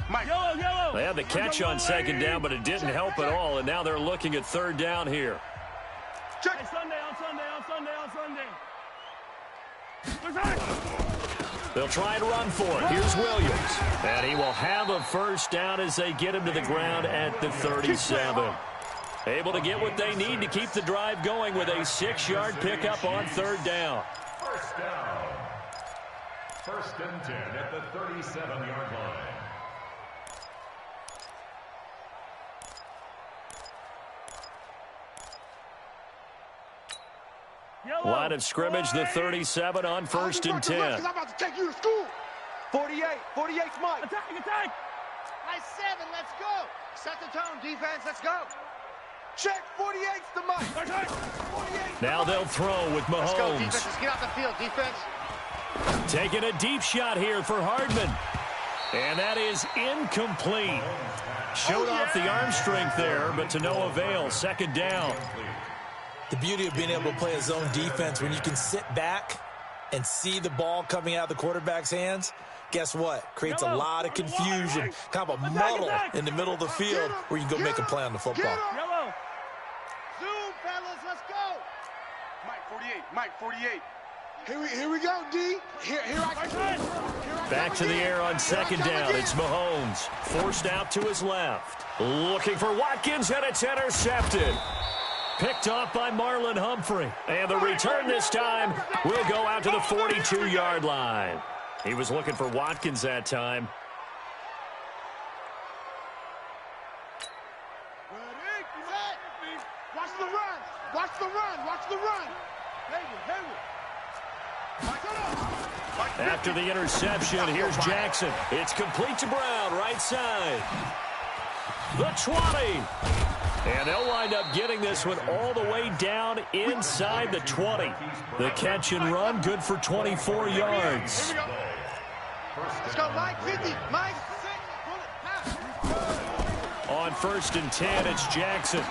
Mike. Yellow. They had the catch on 2nd down, but it didn't help at all, and now they're looking at 3rd down here. Check. Hey, Sunday. Attack! They'll try and run for it. Here's Williams. And he will have a first down as they get him to the ground at the 37. Able to get what they need to keep the drive going with a 6-yard pickup on 3rd down. First down. 1st and 10 at the 37-yard line. Line of scrimmage, the 37 on 1st and 10. I'm about to take you to school. 48's Mike. Attack! Nice 7, let's go. Set the tone, defense, let's go. Check 48's the Mike. 48's Now they'll throw with Mahomes. Let's go, defense. Let's get off the field, defense. Taking a deep shot here for Hardman. And that is incomplete. Showed off the arm strength there, but to no avail. 2nd down. The beauty of being able to play a zone defense when you can sit back and see the ball coming out of the quarterback's hands, guess what? Creates a lot of confusion, kind of a muddle in the middle of the field where you can go make a play on the football. Yellow. Zoom, fellas, let's go. Mike 48. Here we go, D. Here I go. Back to the air on 2nd down. It's Mahomes. Forced out to his left. Looking for Watkins, and it's intercepted. Picked off by Marlon Humphrey. And the return this time will go out to the 42-yard line. He was looking for Watkins that time. Watch the run. Watch the run. After the interception, here's Jackson. It's complete to Brown, right side. The 20. And they'll wind up getting this one all the way down inside the 20. The catch and run, good for 24 yards. Let's go, Mike. 50. Mike. On 1st and 10, it's Jackson.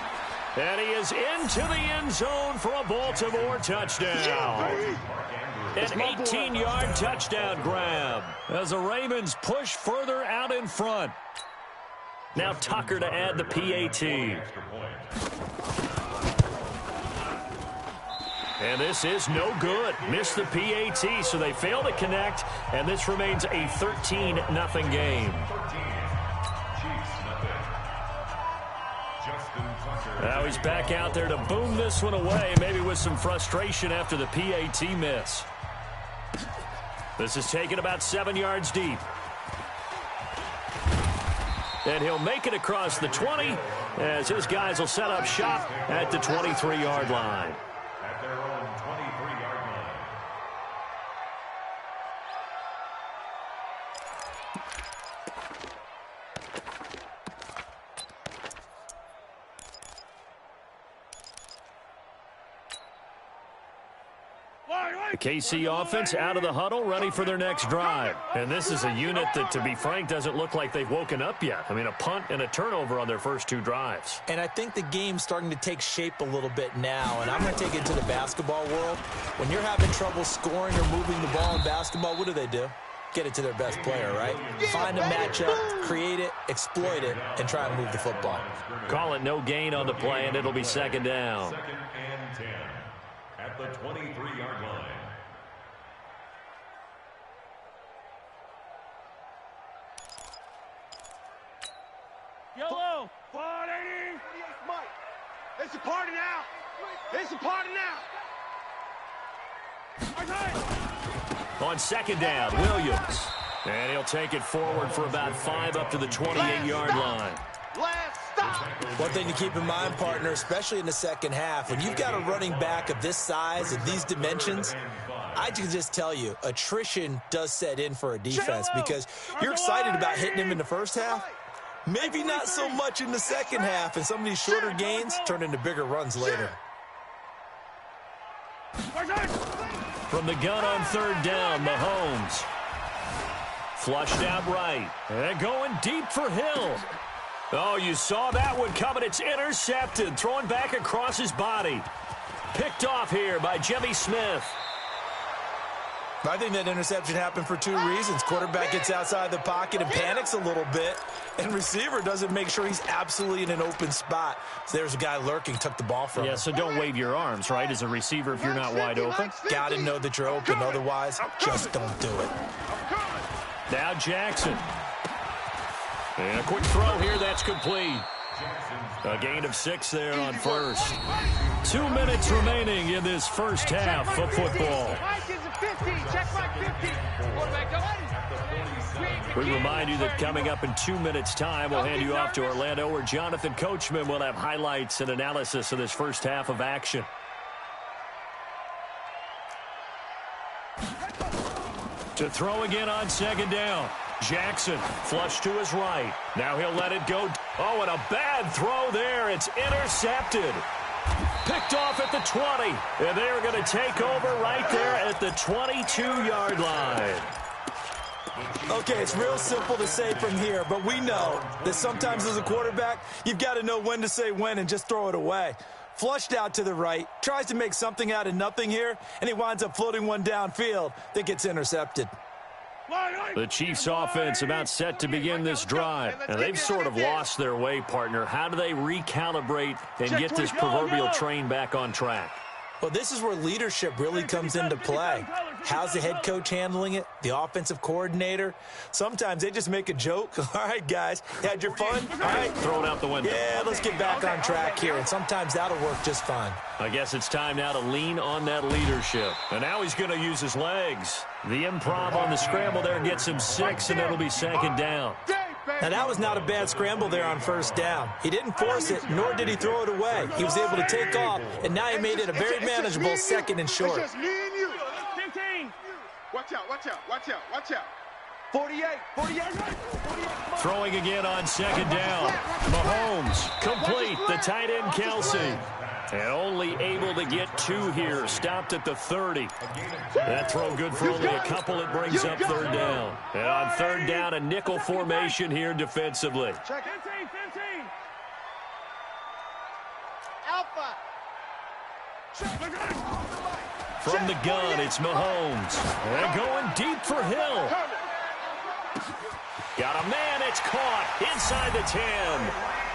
And he is into the end zone for a Baltimore touchdown. An 18-yard touchdown grab as the Ravens push further out in front. Now Tucker to add the PAT. And this is no good. Missed the PAT, so they fail to connect, and this remains a 13-0 game. Now he's back out there to boom this one away, maybe with some frustration after the PAT miss. This is taken about 7 yards deep. And he'll make it across the 20 as his guys will set up shop at the 23-yard line. At their own 23-yard line. The KC offense out of the huddle, ready for their next drive. And this is a unit that, to be frank, doesn't look like they've woken up yet. I mean, a punt and a turnover on their first 2 drives. And I think the game's starting to take shape a little bit now, and I'm going to take it to the basketball world. When you're having trouble scoring or moving the ball in basketball, what do? Get it to their best player, right? Find a matchup, create it, exploit it, and try and move the football. Call it no gain on the play, and it'll be 2nd down. 2nd and 10 at the 23-yard line. Yellow. 480. Mike. It's a party now. It's a party now. On 2nd down, Williams. And he'll take it forward for about 5 up to the 28-yard line. Last stop. One thing to keep in mind, partner, especially in the second half, when you've got a running back of this size and these dimensions, I can just tell you, attrition does set in for a defense because you're excited about hitting him in the first half. Maybe not so much in the second half, and some of these shorter gains turn into bigger runs later. From the gun on 3rd down, Mahomes. Flushed out right. And going deep for Hill. Oh, you saw that one coming. It's intercepted. Throwing back across his body. Picked off here by Jimmy Smith. I think that interception happened for 2 reasons. Quarterback gets outside the pocket and panics a little bit, and receiver doesn't make sure he's absolutely in an open spot. So there's a guy lurking, took the ball from him. Yeah, so don't wave your arms, right, as a receiver if you're not wide open. Got to know that you're open, otherwise just don't do it. Now Jackson. And a quick throw here, that's complete. A gain of 6 there on 1st. 2 minutes remaining in this first half of football. We remind you that coming up in 2 minutes' time, we'll hand you off to Orlando, where Jonathan Coachman will have highlights and analysis of this first half of action. To throw again on 2nd down. Jackson, flush to his right. Now he'll let it go. Oh, and a bad throw there. It's intercepted. Picked off at the 20. And they're going to take over right there at the 22-yard line. Okay, it's real simple to say from here, but we know that sometimes as a quarterback, you've got to know when to say when and just throw it away. Flushed out to the right, tries to make something out of nothing here, and he winds up floating one downfield that gets intercepted. The Chiefs offense about set to begin this drive, and they've sort of lost their way, partner. How do they recalibrate and get this proverbial train back on track? Well, this is where leadership really comes into play. How's the head coach handling it? The offensive coordinator? Sometimes they just make a joke. All right, guys, you had your fun? All right. Throw it out the window. Yeah, let's get back on track here, and sometimes that'll work just fine. I guess it's time now to lean on that leadership. And now he's going to use his legs. The improv on the scramble there gets him 6, and it'll be 2nd down. Now, that was not a bad scramble there on 1st down. He didn't force it, nor did he throw it away. He was able to take off, and now he made it a very manageable 2nd and short. It's just me and you. 15. Watch out, watch out, watch out, watch out. 48. Throwing again on 2nd down. Mahomes, complete. The tight end, Kelsey. And only able to get 2 here. Stopped at the 30. That throw good for only a couple. It brings up 3rd down. And on 3rd down, a nickel formation here defensively. Check. 15. Alpha. From the gun, it's Mahomes. And going deep for Hill. Got a man, it's caught inside the 10.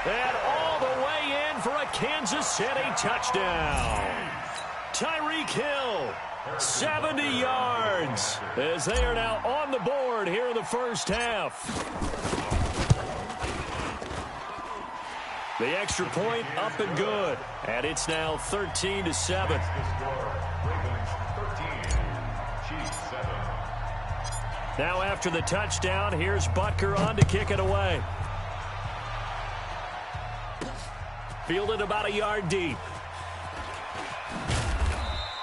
And all the way in for a Kansas City touchdown. Tyreek Hill, 70 yards, as they are now on the board here in the first half. The extra point up and good. And it's now 13-7. Now after the touchdown, here's Butker on to kick it away. Fielded about a yard deep.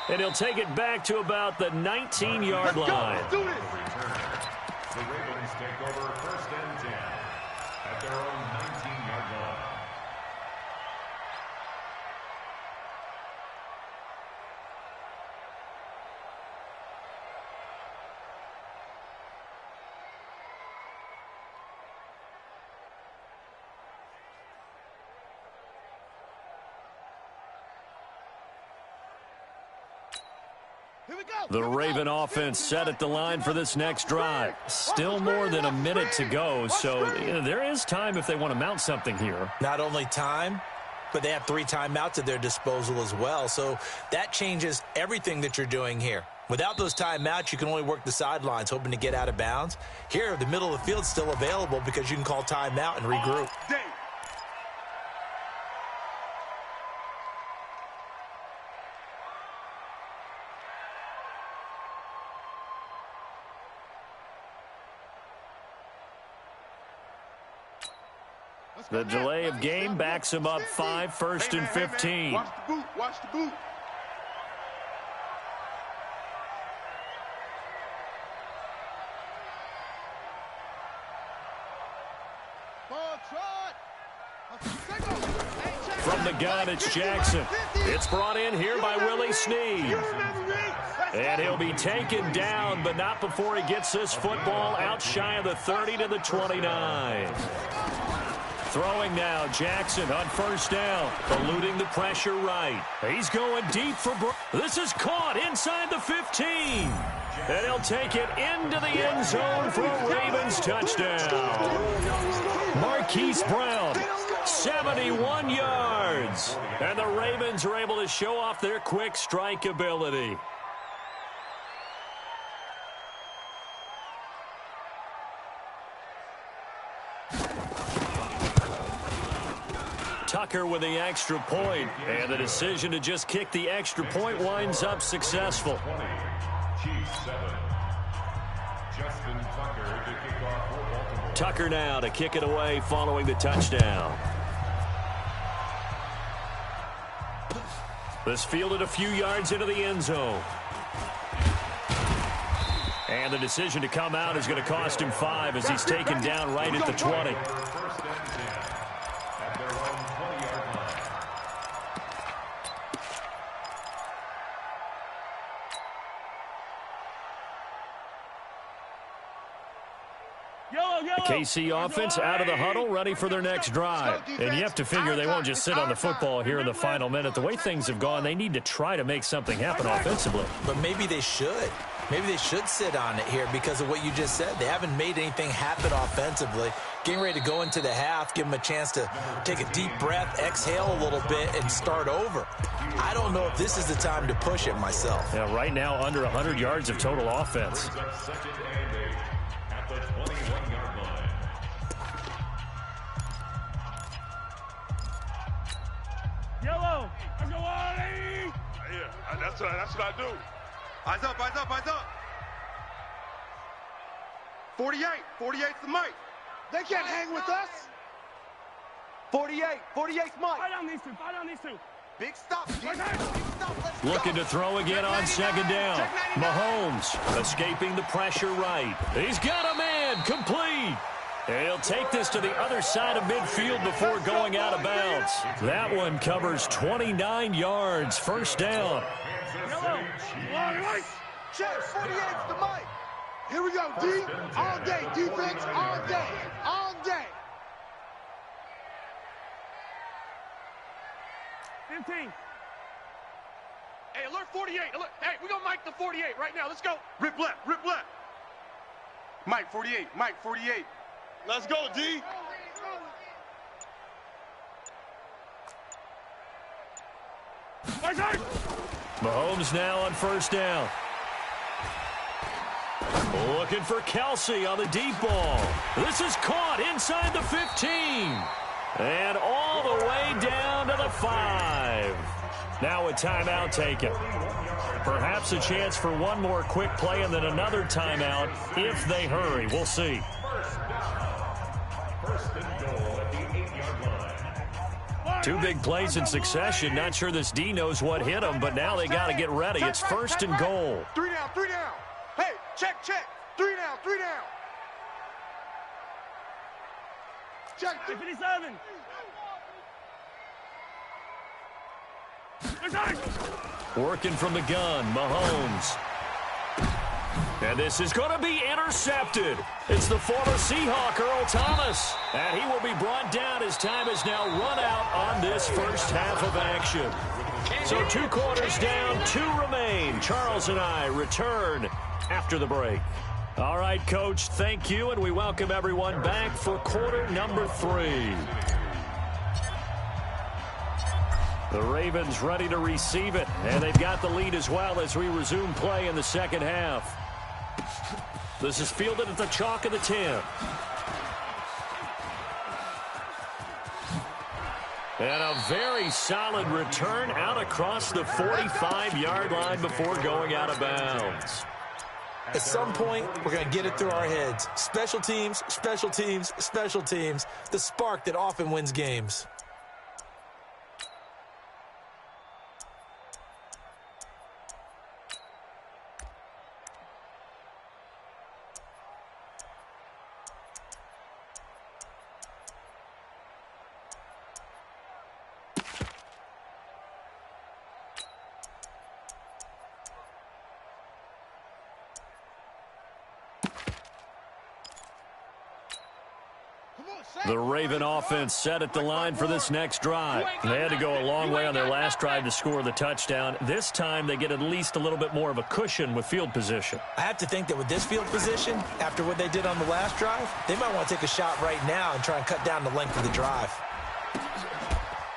And he'll take it back to about the 19-yard line. The Ravens take over 1st and 10 at their own 19-yard line. The Raven offense set at the line for this next drive. Still more than a minute to go, so there is time if they want to mount something here. Not only time, but they have 3 timeouts at their disposal as well, so that changes everything that you're doing here. Without those timeouts, you can only work the sidelines, hoping to get out of bounds. Here, the middle of the field's still available because you can call timeout and regroup. The delay of game backs him up 5, 1st and 15. Watch the boot. Watch the boot. From the gun, it's Jackson. It's brought in here by Willie Snead. And he'll be taken down, but not before he gets this football out shy of the 30 to the 29. Throwing now, Jackson on 1st down, eluding the pressure right. He's going deep for this is caught inside the 15. And he'll take it into the end zone for a Ravens touchdown. Marquise Brown, 71 yards. And the Ravens are able to show off their quick strike ability. Tucker with the extra point, and the decision to just kick the extra point winds up successful. Tucker now to kick it away following the touchdown. This fielded a few yards into the end zone. And the decision to come out is going to cost him 5 as he's taken down right at the 20. KC offense out of the huddle, ready for their next drive. And you have to figure they won't just sit on the football here in the final minute. The way things have gone, they need to try to make something happen offensively. But maybe they should. Maybe they should sit on it here because of what you just said. They haven't made anything happen offensively. Getting ready to go into the half, give them a chance to take a deep breath, exhale a little bit, and start over. I don't know if this is the time to push it myself. Yeah, right now under 100 yards of total offense. Yellow. Let's go, Ollie. Yeah, that's what I do. Eyes up, eyes up, eyes up. 48. 48's the mic. They can't hang with us. 48. 48's Mike. Fight on these two. Fight on these two. Big stop. Big stop. Let's Looking go. to throw again on 2nd down. Mahomes escaping the pressure right. He's got a man complete. He'll take this to the other side of midfield before going out of bounds. That one covers 29 yards. First down. Check, 48's the mic. Here we go, D. All day, defense, all day, all day. 15. Hey, alert 48. Alert. Hey, we're going to mic the 48 right now. Let's go. Rip left, rip left. Mike 48, Mike 48. Let's go, D. Mahomes now on first down. Looking for Kelsey on the deep ball. This is caught inside the 15. And all the way down to the 5. Now a timeout taken. Perhaps a chance for one more quick play and then another timeout if they hurry. We'll see. First and goal at the 8-yard line. Two big plays in succession. Not sure this D knows what hit him, but now they got to get ready. It's first and goal. 3 down, 3 down. Hey, check, check. 3 down, 3 down. Check. 57. Working from the gun, Mahomes. And this is going to be intercepted. It's the former Seahawk, Earl Thomas. And he will be brought down as time has now run out on this first half of action. So 2 quarters down, 2 remain. Charles and I return after the break. All right, Coach, thank you, and we welcome everyone back for quarter number 3. The Ravens ready to receive it, and they've got the lead as well as we resume play in the second half. This is fielded at the chalk of the 10. And a very solid return out across the 45-yard line before going out of bounds. At some point, we're going to get it through our heads. Special teams, special teams, special teams. The spark that often wins games. The Raven offense set at the line for this next drive. They had to go a long way on their last drive to score the touchdown. This time they get at least a little bit more of a cushion with field position. I have to think that with this field position, after what they did on the last drive, they might want to take a shot right now and try and cut down the length of the drive.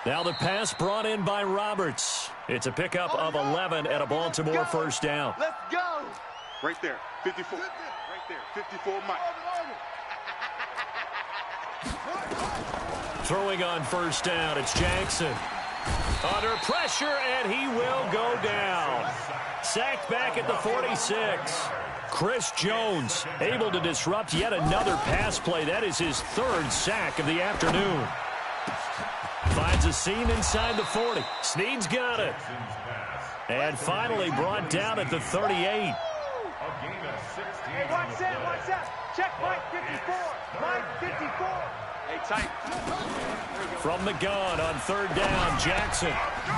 Now the pass brought in by Roberts. It's a pickup of 11 and a Baltimore first down. Let's go. Right there, 54. Right there, 54, Mike. Throwing on first down, it's Jackson. Under pressure, and he will go down. Sacked back at the 46. Chris Jones able to disrupt yet another pass play. That is his 3rd sack of the afternoon. Finds a seam inside the 40. Snead's got it. And finally brought down at the 38. Hey, watch that, watch that. Check Mike 54. Mike 54. Hey, tight. From the gun on 3rd down, Jackson.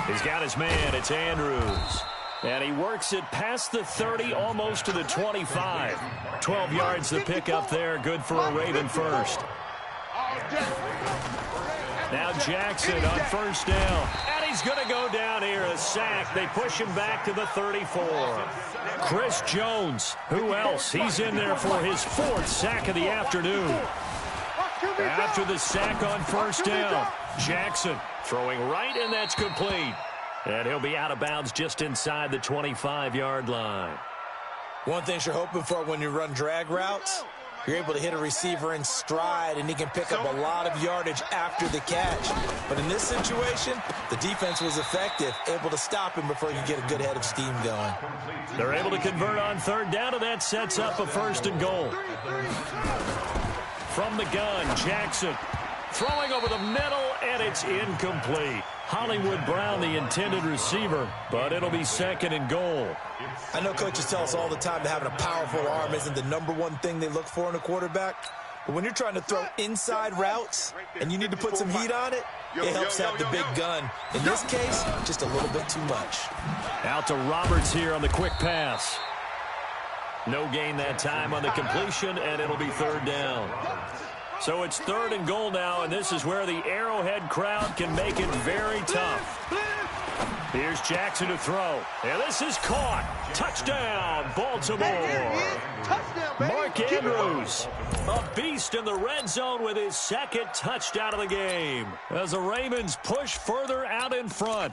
He's got his man. It's Andrews. And he works it past the 30, almost to the 25. 12 yards to pick up there. Good for a Raven first. Now Jackson on first down. And he's going to go down here. A sack. They push him back to the 34. Chris Jones. Who else? He's in there for his 4th sack of the afternoon. After the sack on first down, Jackson throwing right, and that's complete. And he'll be out of bounds just inside the 25-yard line. One thing you're hoping for when you run drag routes, you're able to hit a receiver in stride, and he can pick up a lot of yardage after the catch. But in this situation, the defense was effective, able to stop him before you get a good head of steam going. They're able to convert on 3rd down, and that sets up a 1st and goal. From the gun, Jackson throwing over the middle, and it's incomplete. Hollywood Brown, the intended receiver, but it'll be 2nd and goal. I know coaches tell us all the time that having a powerful arm isn't the #1 thing they look for in a quarterback, But when you're trying to throw inside routes and you need to put some heat on it, it helps have the big gun. In this case, just a little bit too much. Out to Roberts here on the quick pass. No gain that time on the completion, and it'll be third down. So it's 3rd and goal now, and this is where the Arrowhead crowd can make it very tough. Here's Jackson to throw. And this is caught. Touchdown, Baltimore. Mark Andrews, a beast in the red zone with his 2nd touchdown of the game, as the Ravens push further out in front.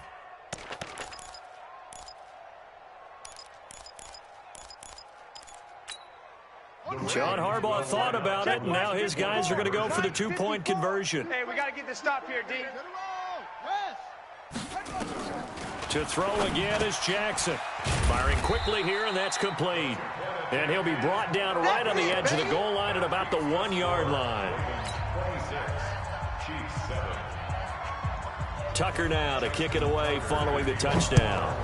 John Harbaugh thought about it, and now his guys are going to go for the 2-point conversion. Hey, we got to get the stop here, D. To throw again is Jackson. Firing quickly here, and that's complete. And he'll be brought down right on the edge of the goal line at about the 1-yard line. Tucker now to kick it away following the touchdown.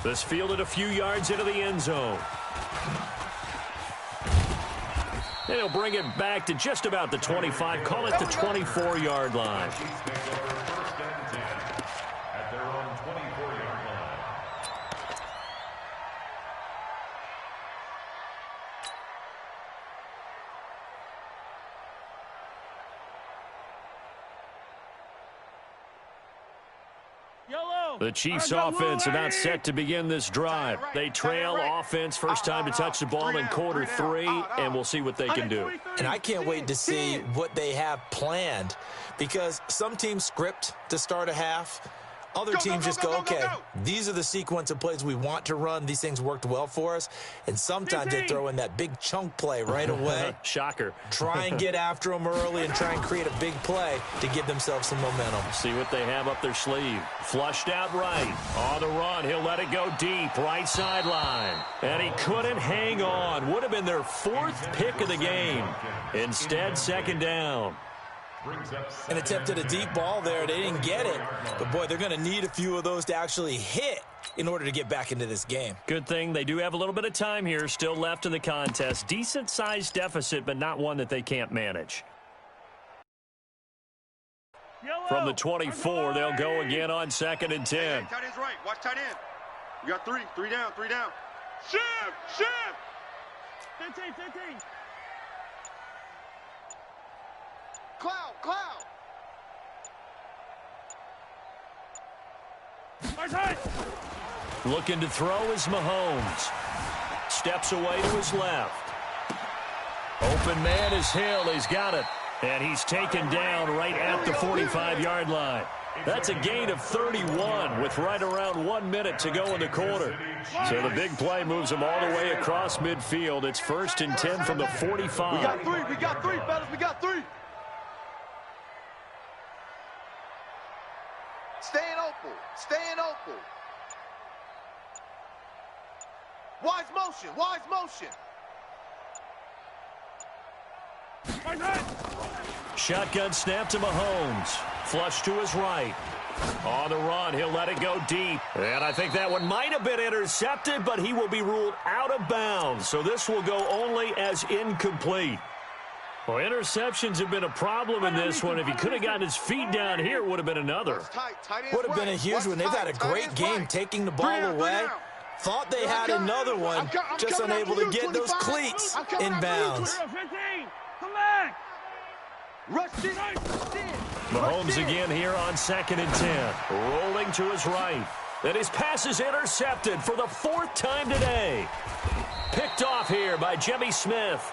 This fielded a few yards into the end zone. And he'll bring it back to just about the 25, call it the 24-yard line. At their own 24-yard line. The Chiefs' offense about set to begin this drive. They trail offense first time to touch the ball in quarter 3, and we'll see what they can do. And I can't wait to see what they have planned, because some teams script to start a half. Other teams just go, okay, these are the sequence of plays we want to run. These things worked well for us. And sometimes they throw in that big chunk play right away. Shocker. Try and get after them early and try and create a big play to give themselves some momentum. See what they have up their sleeve. Flushed out right. On the run, he'll let it go deep. Right sideline. And he couldn't hang on. Would have been their 4th pick of the game. Instead, 2nd down. And attempted a deep ball there. They didn't get it. But, boy, they're going to need a few of those to actually hit in order to get back into this game. Good thing they do have a little bit of time here still left in the contest. Decent-sized deficit, but not one that they can't manage. From the 24, they'll go again on 2nd and 10. Hey, tight end's right. Watch tight end. We got 3. 3 down. 3 down. Shift. 15. Cloud. Looking to throw is Mahomes. Steps away to his left. Open man is Hill. He's got it. And he's taken down right at the 45-yard line. That's a gain of 31 with right around 1 minute to go in the quarter. So the big play moves them all the way across midfield. It's 1st and 10 from the 45. We got 3, fellas. We got 3. Staying open. Wise motion. Shotgun snap to Mahomes. Flush to his right. On the run, he'll let it go deep. And I think that one might have been intercepted, but he will be ruled out of bounds. So this will go only as incomplete. Well, interceptions have been a problem in this one. If he could have gotten his feet down here, it would have been another. Would have been a huge one. They've had a great game taking the ball away. Thought they had another one, just unable to get those cleats in bounds. Come back. Mahomes again here on 2nd and 10. Rolling to his right. And his pass is intercepted for the 4th time today. Picked off here by Jimmy Smith.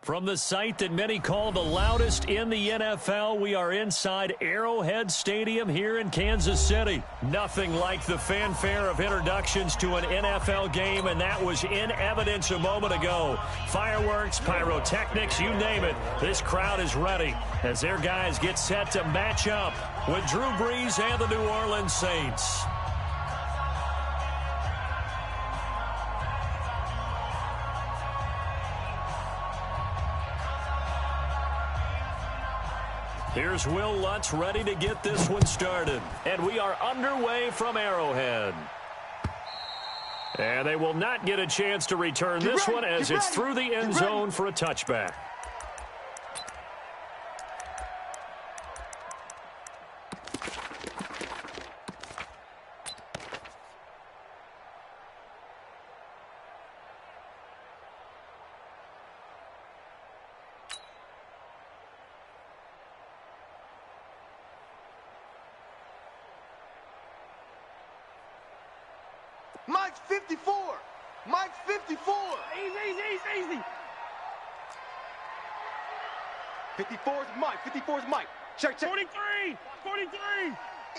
From the site that many call the loudest in the NFL, we are inside Arrowhead Stadium here in Kansas City. Nothing like the fanfare of introductions to an NFL game, and that was in evidence a moment ago. Fireworks, pyrotechnics, you name it. This crowd is ready as their guys get set to match up with Drew Brees and the New Orleans Saints. Here's Will Lutz ready to get this one started. And we are underway from Arrowhead. And they will not get a chance to return this one as it's through the end zone for a touchback. Mike's 54. Mike's 54. Easy. 54 is Mike. 54 is Mike. Check. 43.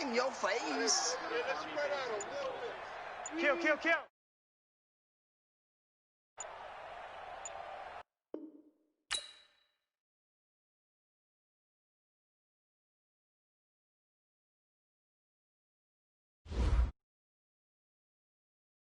In your face. Kill.